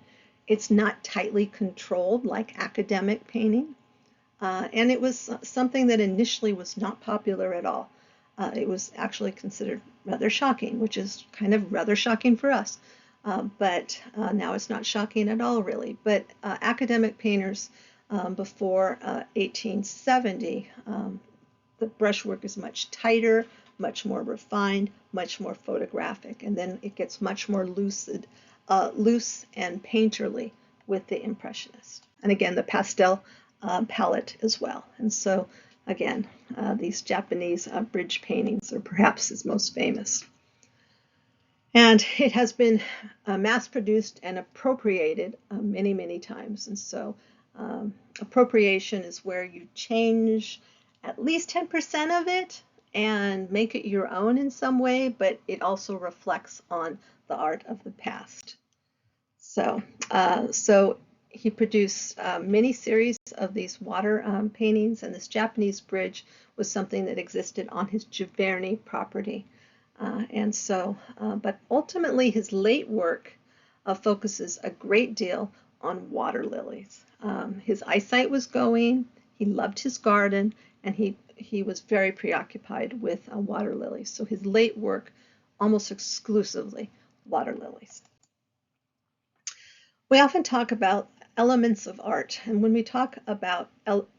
It's not tightly controlled like academic painting. And it was something that initially was not popular at all. It was actually considered rather shocking, which is kind of rather shocking for us. But now it's not shocking at all, really. But academic painters before 1870, the brushwork is much tighter, much more refined, much more photographic, and then it gets much more lucid, loose and painterly with the Impressionist. And again, the pastel palette as well. And so, again, these Japanese bridge paintings are perhaps his most famous. And it has been mass produced and appropriated many, many times. And so, appropriation is where you change at least 10% of it and make it your own in some way, but it also reflects on the art of the past. So, he produced many series of these water paintings, and this Japanese bridge was something that existed on his Giverny property. But ultimately his late work focuses a great deal on water lilies. His eyesight was going, he loved his garden, and he was very preoccupied with water lilies. So his late work, almost exclusively water lilies. We often talk about elements of art, and when we talk about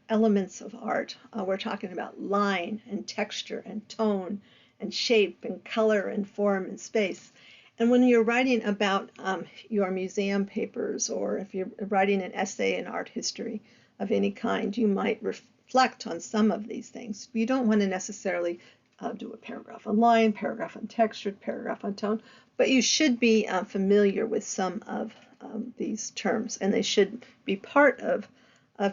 elements of art, we're talking about line and texture and tone and shape and color and form and space. And when you're writing about your museum papers, or if you're writing an essay in art history of any kind, you might reflect on some of these things. You don't want to necessarily do a paragraph on line, paragraph on texture, paragraph on tone, but you should be familiar with some of these terms, and they should be part of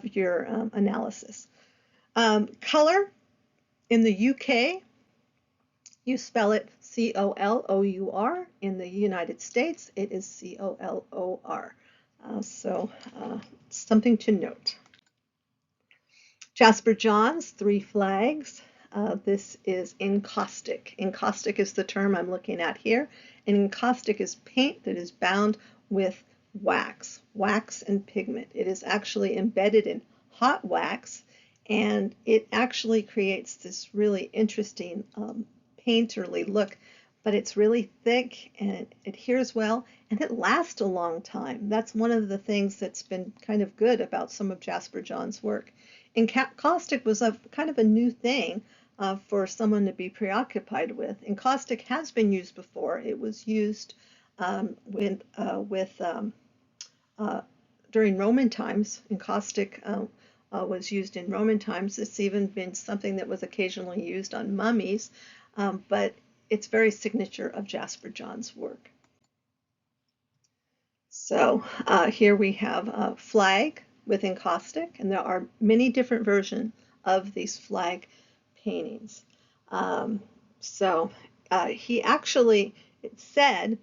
your analysis. Color, in the UK, you spell it C-O-L-O-U-R. In the United States, it is C-O-L-O-R. Something to note. Jasper Johns, Three Flags. This is encaustic. Encaustic is the term I'm looking at here. And encaustic is paint that is bound with wax and pigment. It is actually embedded in hot wax, and it actually creates this really interesting painterly look, but it's really thick and it adheres well and it lasts a long time. That's one of the things that's been kind of good about some of Jasper Johns' work. Encaustic was kind of a new thing for someone to be preoccupied with. Encaustic has been used before. It was used during Roman times. Encaustic was used in Roman times. It's even been something that was occasionally used on mummies, but it's very signature of Jasper Johns' work. So here we have a flag with encaustic, and there are many different versions of these flag paintings. He actually, it said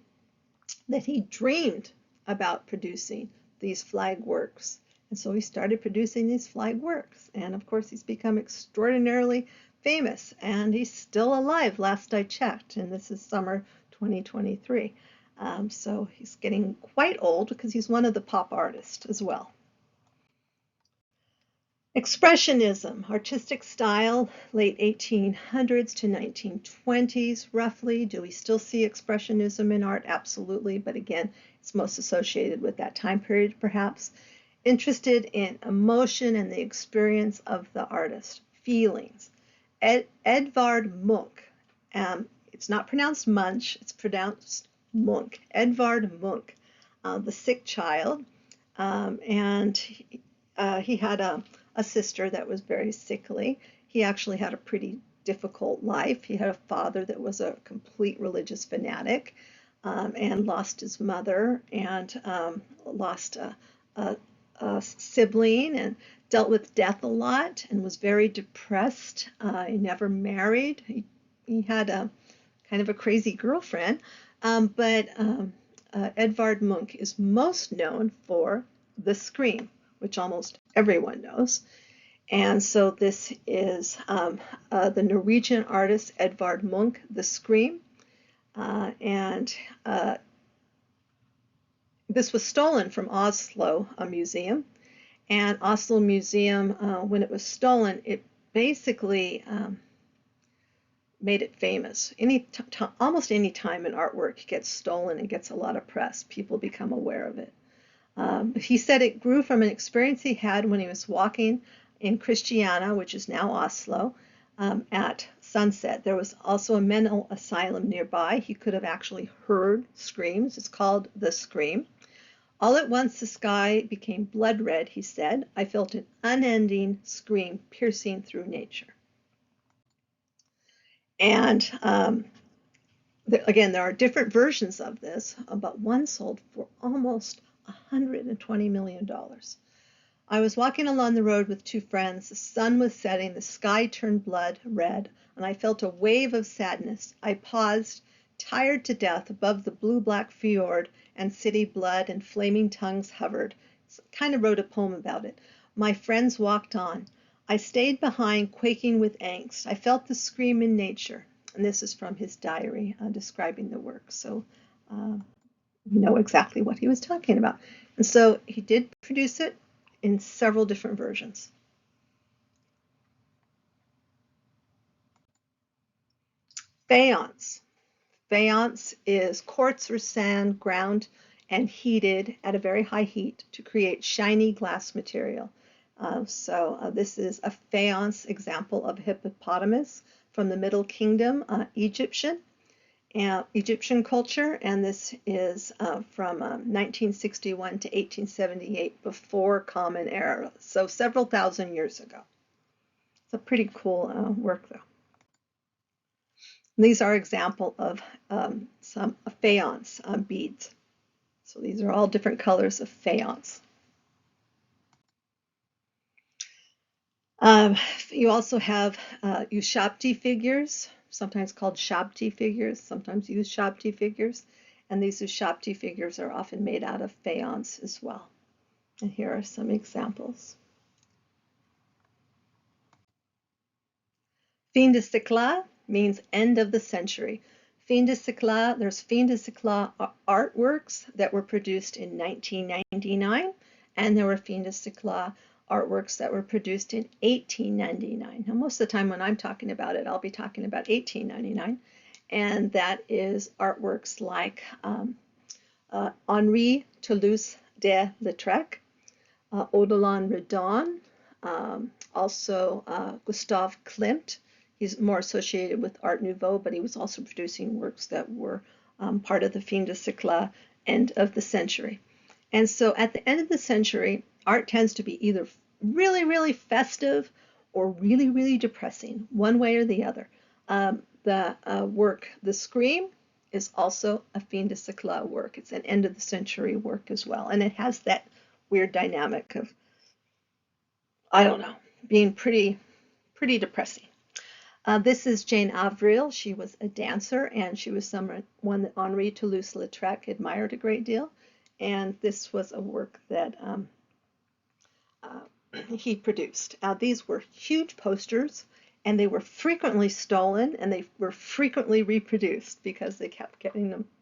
that he dreamed about producing these flag works. And so he started producing these flag works. And of course, he's become extraordinarily famous, and he's still alive last I checked, and this is summer 2023. So he's getting quite old because he's one of the pop artists as well. Expressionism, artistic style, late 1800s to 1920s, roughly. Do we still see expressionism in art? Absolutely, but again, it's most associated with that time period, perhaps. Interested in emotion and the experience of the artist, feelings. Edvard Munch, it's not pronounced Munch, it's pronounced Munch. Edvard Munch, the sick child, and he had a sister that was very sickly. He actually had a pretty difficult life. He had a father that was a complete religious fanatic, and lost his mother, and lost a sibling, and dealt with death a lot, and was very depressed. He never married. He had a kind of a crazy girlfriend, but Edvard Munch is most known for The Scream, which almost everyone knows. And so this is the Norwegian artist Edvard Munch, The Scream. this was stolen from Oslo Museum. And Oslo Museum, when it was stolen, it basically made it famous. Almost any time an artwork gets stolen and gets a lot of press, people become aware of it. He said it grew from an experience he had when he was walking in Christiania, which is now Oslo, at sunset. There was also a mental asylum nearby. He could have actually heard screams. It's called the Scream. All at once the sky became blood red, he said. I felt an unending scream piercing through nature. And again, there are different versions of this, but one sold for almost $120 million. I was walking along the road with two friends. The sun was setting, the sky turned blood red, and I felt a wave of sadness. I paused, tired to death, above the blue-black fjord, and city blood and flaming tongues hovered. Kind of wrote a poem about it. My friends walked on. I stayed behind, quaking with angst. I felt the scream in nature. And this is from his diary describing the work. So we know exactly what he was talking about. And so he did produce it in several different versions. Faience. Faience is quartz or sand ground and heated at a very high heat to create shiny glass material. This is a faience example of hippopotamus from the Middle Kingdom, Egyptian culture, and this is from 1961 to 1878, before Common Era, so several thousand years ago. It's a pretty cool work, though. And these are example of some faience beads. So these are all different colors of faience. You also have Ushabti figures, sometimes called Shabti figures, sometimes Ushabti figures. And these Ushabti figures are often made out of faience as well. And here are some examples. Fin de siècle means end of the century. Fin de siècle, there's fin de siècle artworks that were produced in 1999, and there were fin de siècle artworks that were produced in 1899. Now, most of the time when I'm talking about it, I'll be talking about 1899, and that is artworks like Henri Toulouse de Lautrec, Odilon Redon, also Gustav Klimt. He's more associated with Art Nouveau, but he was also producing works that were part of the fin de siècle, end of the century. And so at the end of the century, art tends to be either really, really festive or really, really depressing, one way or the other. The work, The Scream, is also a fin de siècle work. It's an end of the century work as well. And it has that weird dynamic of, I don't know, being pretty depressing. This is Jane Avril. She was a dancer, and she was someone that Henri Toulouse-Lautrec admired a great deal. And this was a work that he produced. These were huge posters, and they were frequently stolen, and they were frequently reproduced because they kept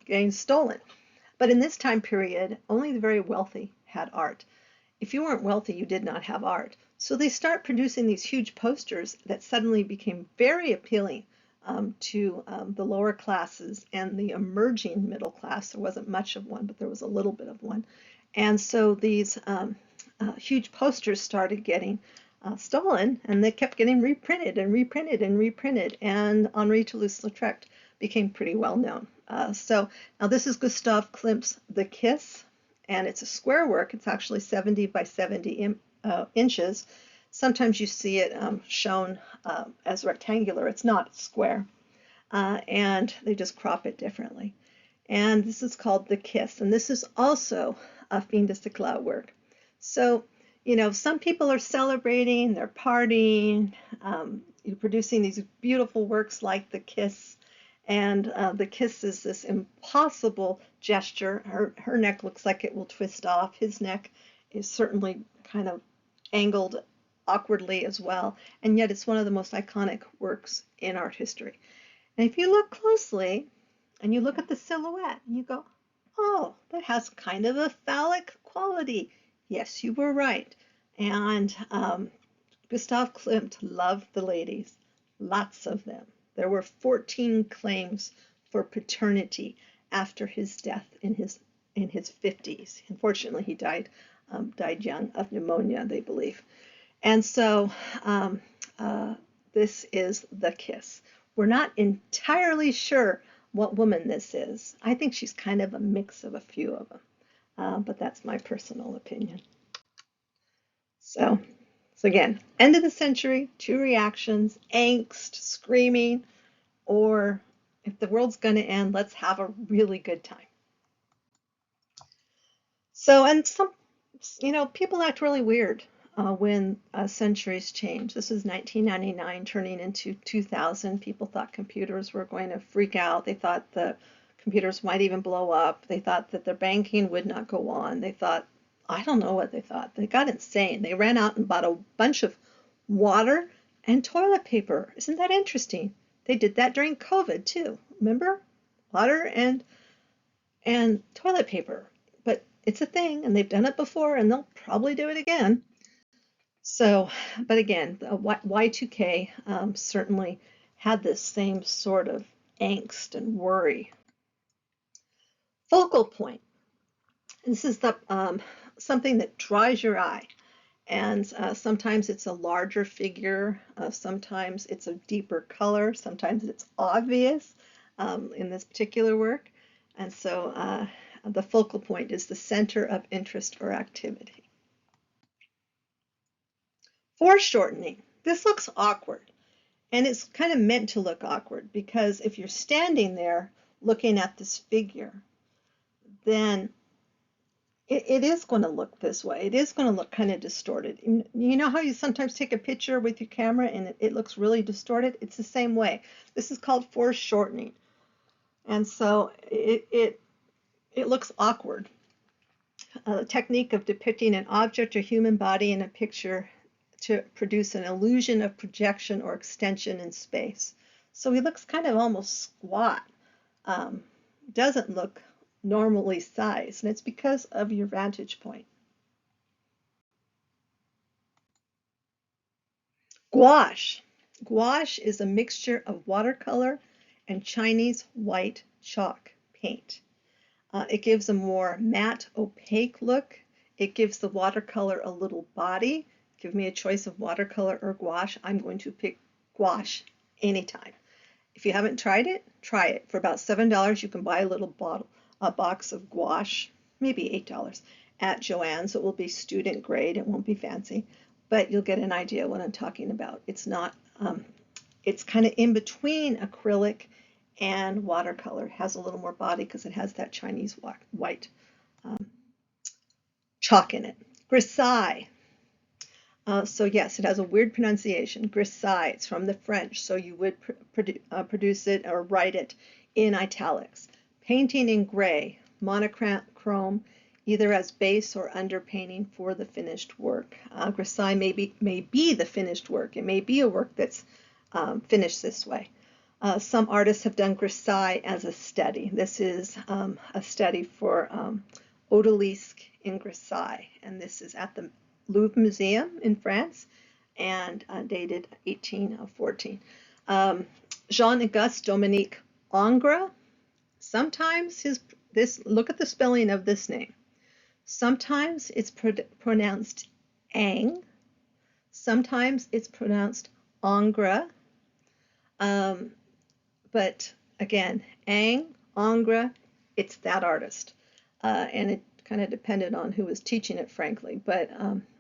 getting stolen. But in this time period, only the very wealthy had art. If you weren't wealthy, you did not have art. So they start producing these huge posters that suddenly became very appealing to the lower classes and the emerging middle class. There wasn't much of one, but there was a little bit of one. And so these huge posters started getting stolen, and they kept getting reprinted and reprinted and reprinted. And Henri Toulouse-Lautrec became pretty well known. So now this is Gustav Klimt's The Kiss, and it's a square work. It's actually 70 by 70 inches. Sometimes you see it shown as rectangular. It's not square. And they just crop it differently. And this is called The Kiss. And this is also a fin de siècle work. So, you know, some people are celebrating, they're partying, you're producing these beautiful works like The Kiss. And The Kiss is this impossible gesture. Her neck looks like it will twist off. His neck is certainly kind of angled awkwardly as well. And yet it's one of the most iconic works in art history. And if you look closely and you look at the silhouette, and you go, Oh, that has kind of a phallic quality. Yes, you were right. And Gustav Klimt loved the ladies, lots of them. There were 14 claims for paternity after his death in his 50s. Unfortunately, he died young of pneumonia, they believe. And so um, uh, this is The Kiss. We're not entirely sure what woman this is. I think she's kind of a mix of a few of them, but that's my personal opinion. So, so again, end of the century, two reactions, angst, screaming, or if the world's going to end, let's have a really good time. So, and some, people act really weird when centuries change. This is 1999 turning into 2000. People thought computers were going to freak out. They thought the computers might even blow up. They thought that their banking would not go on. They thought, I don't know what they thought. They got insane. They ran out and bought a bunch of water and toilet paper. Isn't that interesting? They did that during COVID too. Remember? Water and toilet paper. But it's a thing, and they've done it before, and they'll probably do it again. So, but again, the Y2K certainly had this same sort of angst and worry. Focal point. This is the something that draws your eye, and sometimes it's a larger figure, sometimes it's a deeper color, sometimes it's obvious in this particular work, and so the focal point is the center of interest or activity. Foreshortening. This looks awkward, and it's kind of meant to look awkward because if you're standing there looking at this figure, then it is going to look this way. It is going to look kind of distorted. You know how you sometimes take a picture with your camera and it looks really distorted? It's the same way. This is called foreshortening. And so it looks awkward. A technique of depicting an object or human body in a picture to produce an illusion of projection or extension in space. So he looks kind of almost squat. Um, doesn't look normally sized, and it's because of your vantage point. Gouache. Gouache is a mixture of watercolor and Chinese white chalk paint. It gives a more matte, opaque look. It gives the watercolor a little body. Give me a choice of watercolor or gouache. I'm going to pick gouache anytime. If you haven't tried it, try it. For about $7, you can buy a box of gouache, maybe $8 at Joann's. It will be student grade. It won't be fancy, but you'll get an idea what I'm talking about. It's kind of in between acrylic and watercolor. It has a little more body because it has that Chinese white um, chalk in it. Grisaille. So yes, it has a weird pronunciation. Grisaille. It's from the French, so you would produce it or write it in italics. Painting in gray, monochrome, either as base or underpainting for the finished work. Grisaille may be the finished work. It may be a work that's finished this way. Some artists have done Grisaille as a study. This is a study for Odalisque in Grisaille, and this is at the Louvre Museum in France and dated 1814. Jean-Auguste Dominique Ingres, sometimes look at the spelling of this name. Sometimes it's pronounced Ang, sometimes it's pronounced Ingres, but again, Ang, Ingres, it's that artist. And it kind of depended on who was teaching it, frankly. But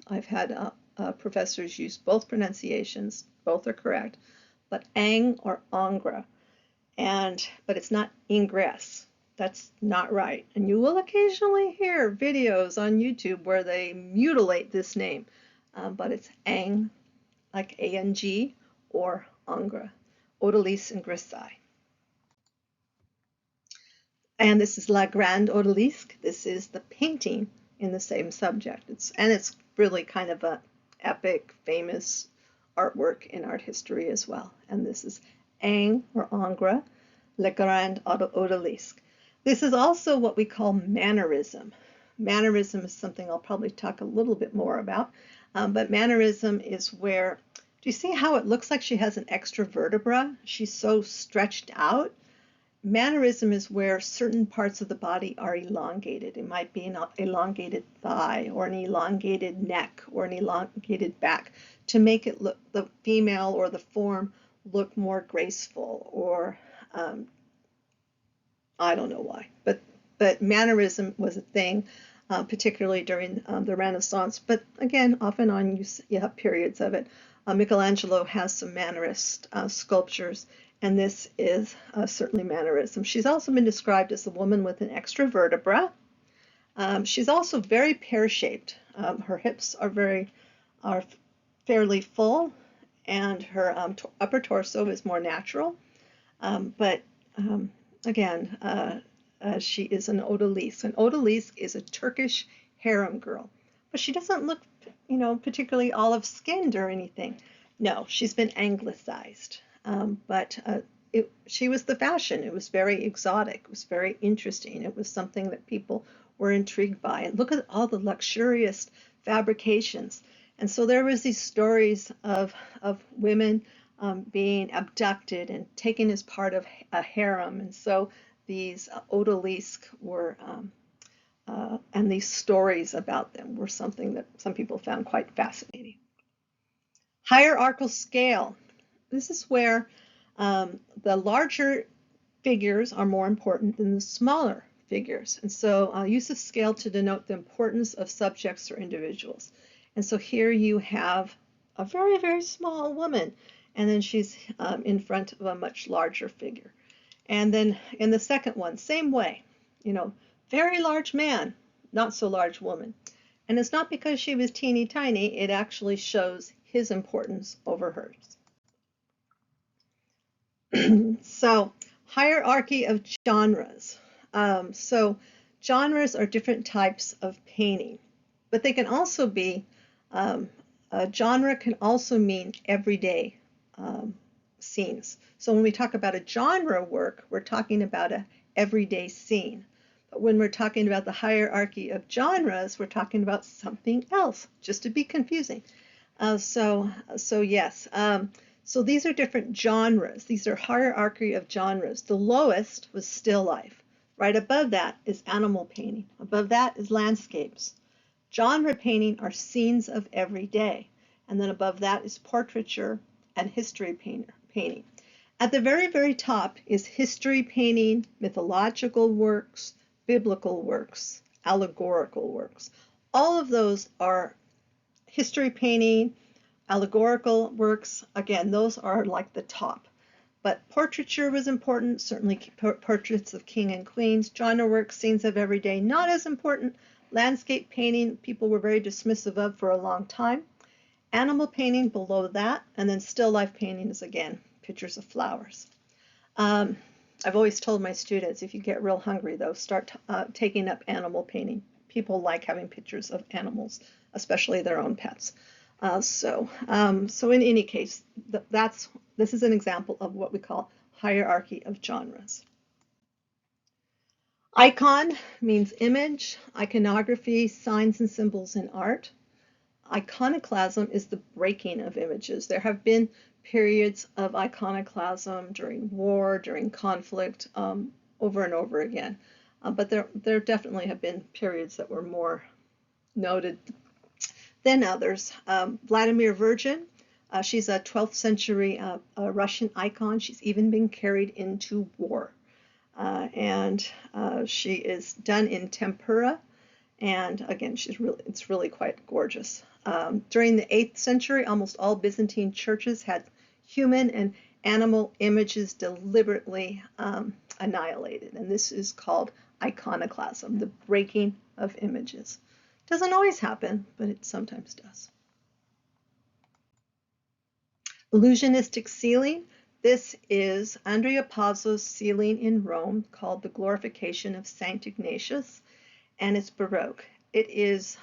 I've had professors use both pronunciations. Both are correct. But Ang or Ingres. But it's not Ingress. That's not right. And you will occasionally hear videos on YouTube where they mutilate this name. But it's Ang, like A-N-G, or Ingres. Odalisque and Grisaille. And this is La Grande Odalisque. This is the painting in the same subject. It's really kind of a epic, famous artwork in art history as well. And this is Ang or Ingres, La Grande Odalisque. This is also what we call mannerism. Mannerism is something I'll probably talk a little bit more about, but mannerism is where, do you see how it looks like she has an extra vertebra? She's so stretched out. Mannerism is where certain parts of the body are elongated. It might be an elongated thigh or an elongated neck or an elongated back to make it look, the female or the form look more graceful, or I don't know why, but mannerism was a thing, particularly during the Renaissance. But again, off and on, you have periods of it. Michelangelo has some mannerist sculptures, and this is certainly mannerism. She's also been described as a woman with an extra vertebra. She's also very pear-shaped. Her hips are fairly full, and her upper torso is more natural. But again, she is an odalisque. An odalisque is a Turkish harem girl, but she doesn't look, particularly olive-skinned or anything. No, she's been anglicized. But she was the fashion. It was very exotic. It was very interesting. It was something that people were intrigued by. And look at all the luxurious fabrications. And so there was these stories of women being abducted and taken as part of a harem. And so these odalisques were, and these stories about them were something that some people found quite fascinating. Hierarchical scale. This is where the larger figures are more important than the smaller figures. And so I'll use the scale to denote the importance of subjects or individuals. And so here you have a very, very small woman, and then she's in front of a much larger figure. And then in the second one, same way, very large man, not so large woman. And it's not because she was teeny tiny, it actually shows his importance over hers. So, hierarchy of genres. So, genres are different types of painting, but they can also be, a genre can also mean everyday scenes. So when we talk about a genre work, we're talking about an everyday scene. But when we're talking about the hierarchy of genres, we're talking about something else, just to be confusing. So yes. So these are different genres. These are hierarchy of genres. The lowest was still life. Right above that is animal painting. Above that is landscapes. Genre painting are scenes of every day. And then above that is portraiture and history painting. At the very, very top is history painting, mythological works, biblical works, allegorical works. All of those are history painting, allegorical works. Again, those are like the top. But portraiture was important, certainly portraits of king and queens. Genre works, scenes of every day, not as important. Landscape painting, people were very dismissive of for a long time. Animal painting below that, and then still life painting is again pictures of flowers. I've always told my students, if you get real hungry though, start taking up animal painting. People like having pictures of animals, especially their own pets. So in any case, this is an example of what we call hierarchy of genres. Icon means image, iconography, signs and symbols in art. Iconoclasm is the breaking of images. There have been periods of iconoclasm during war, during conflict, over and over again. But there definitely have been periods that were more noted than others. Vladimir Virgin, she's a 12th century Russian icon. She's even been carried into war. And she is done in tempera. And again, it's really quite gorgeous. During the 8th century, almost all Byzantine churches had human and animal images deliberately annihilated. And this is called iconoclasm, the breaking of images. Doesn't always happen, but it sometimes does. Illusionistic ceiling. This is Andrea Pazzo's ceiling in Rome called The Glorification of Saint Ignatius, and it's Baroque. It is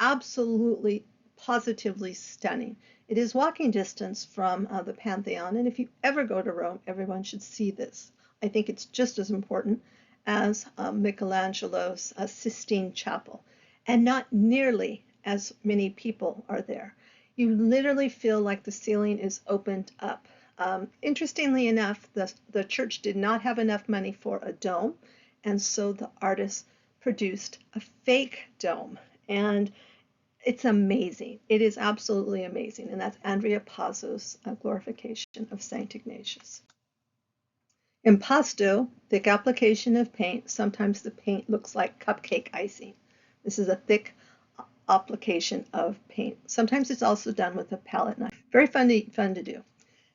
absolutely, positively stunning. It is walking distance from the Pantheon, and if you ever go to Rome, everyone should see this. I think it's just as important as Michelangelo's Sistine Chapel, and not nearly as many people are there. You literally feel like the ceiling is opened up. Interestingly enough, the church did not have enough money for a dome, and so the artist produced a fake dome. And it's amazing. It is absolutely amazing. And that's Andrea Pazzo's glorification of St. Ignatius. Impasto, thick application of paint. Sometimes the paint looks like cupcake icing. This is a thick application of paint. Sometimes it's also done with a palette knife. Very fun to do.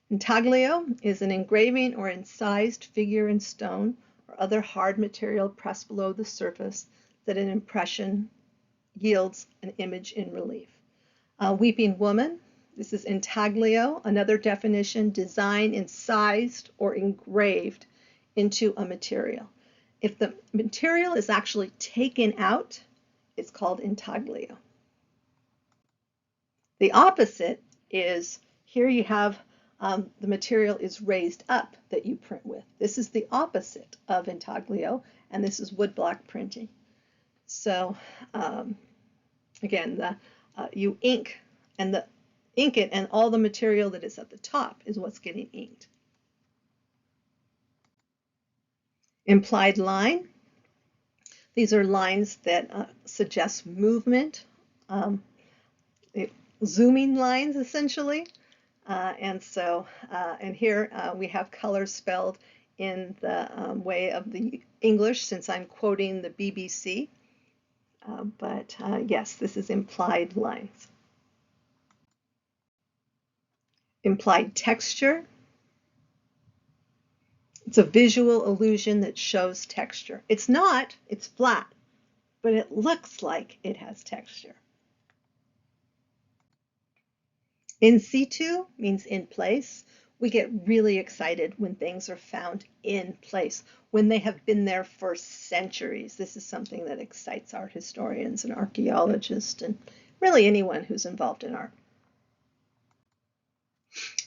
Intaglio is an engraving or incised figure in stone or other hard material pressed below the surface that an impression yields an image in relief. Weeping Woman, this is intaglio, another definition, design incised or engraved into a material. If the material is actually taken out, it's called intaglio. The opposite is here you have the material is raised up that you print with. This is the opposite of intaglio, and this is woodblock printing. So again, you ink it, and all the material that is at the top is what's getting inked. Implied line. These are lines that suggest movement, zooming lines essentially. And here we have colors spelled in the way of the English, since I'm quoting the BBC. Yes, this is implied lines. Implied texture. It's a visual illusion that shows texture. It's not, it's flat, but it looks like it has texture. In situ means in place. We get really excited when things are found in place, when they have been there for centuries. This is something that excites art historians and archaeologists and really anyone who's involved in art.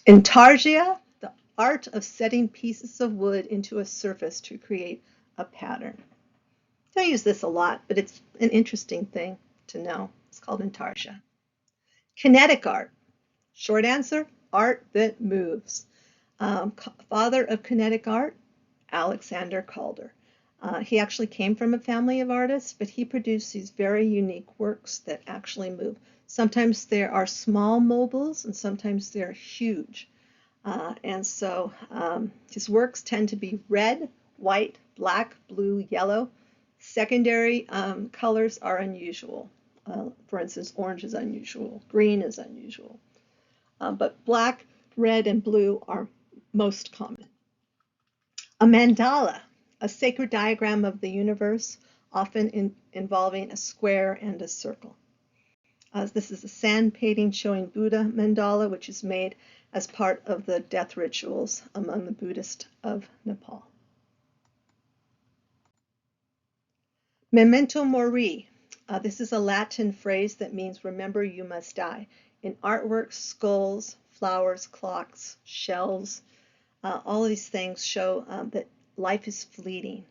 Intarsia, the art of setting pieces of wood into a surface to create a pattern. I use this a lot, but it's an interesting thing to know. It's called intarsia. Kinetic art. Short answer, art that moves. Father of kinetic art, Alexander Calder. He actually came from a family of artists, but he produced these very unique works that actually move. Sometimes there are small mobiles and sometimes they're huge. His works tend to be red, white, black, blue, yellow. Secondary colors are unusual. For instance, orange is unusual, green is unusual. But black, red, and blue are most common. A mandala, a sacred diagram of the universe, often involving a square and a circle. This is a sand painting showing Buddha mandala, which is made as part of the death rituals among the Buddhists of Nepal. Memento mori. This is a Latin phrase that means remember you must die. In artwork, skulls, flowers, clocks, shells, all of these things show that life is fleeting.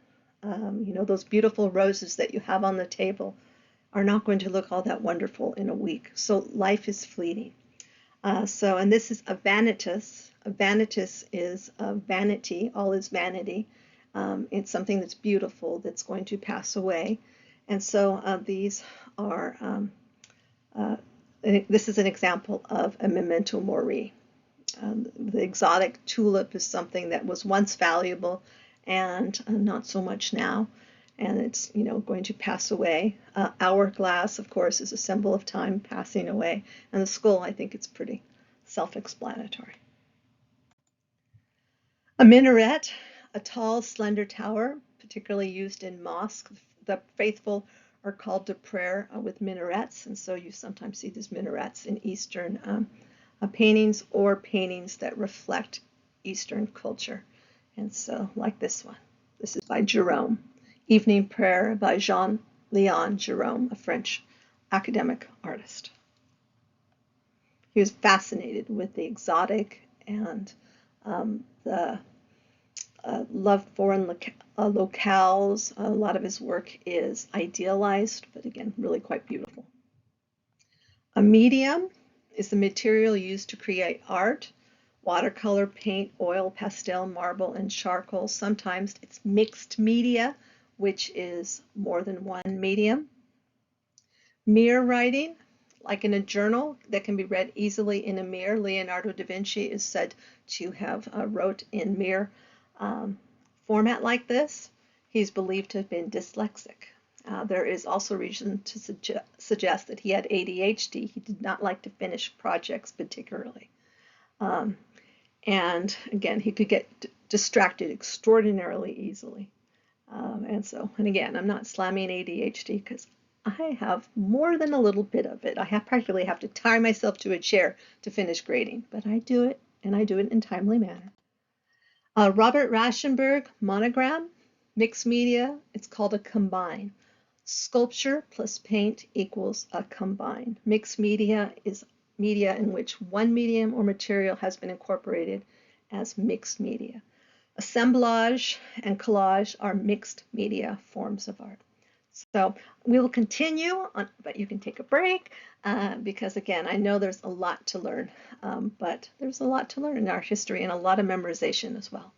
Those beautiful roses that you have on the table are not going to look all that wonderful in a week. So life is fleeting. And this is a vanitas. A vanitas is vanity, all is vanity. It's something that's beautiful that's going to pass away. And so these are this is an example of a memento mori. The exotic tulip is something that was once valuable and not so much now, and it's going to pass away. Hourglass, of course, is a symbol of time passing away, and the skull, I think it's pretty self-explanatory. A minaret, a tall, slender tower, particularly used in mosques. The faithful are called to prayer with minarets, and so you sometimes see these minarets in Eastern paintings or paintings that reflect Eastern culture. And so, like this one, this is by Jerome, Evening Prayer by Jean-Léon Gérôme, a French academic artist. He was fascinated with the exotic and the love foreign locales. A lot of his work is idealized, but again, really quite beautiful. A medium is the material used to create art. Watercolor, paint, oil, pastel, marble, and charcoal. Sometimes it's mixed media, which is more than one medium. Mirror writing, like in a journal that can be read easily in a mirror. Leonardo da Vinci is said to have wrote in mirror format like this. He's believed to have been dyslexic. There is also reason to suggest that he had ADHD. He did not like to finish projects particularly. And again, he could get distracted extraordinarily easily. And again, I'm not slamming ADHD because I have more than a little bit of it. Practically have to tie myself to a chair to finish grading, but I do it, and I do it in a timely manner. Robert Rauschenberg monogram, mixed media, it's called a combine. Sculpture plus paint equals a combine. Mixed media is media in which one medium or material has been incorporated as mixed media. Assemblage and collage are mixed media forms of art. So we will continue, but you can take a break because, again, I know there's a lot to learn, but there's a lot to learn in art history and a lot of memorization as well.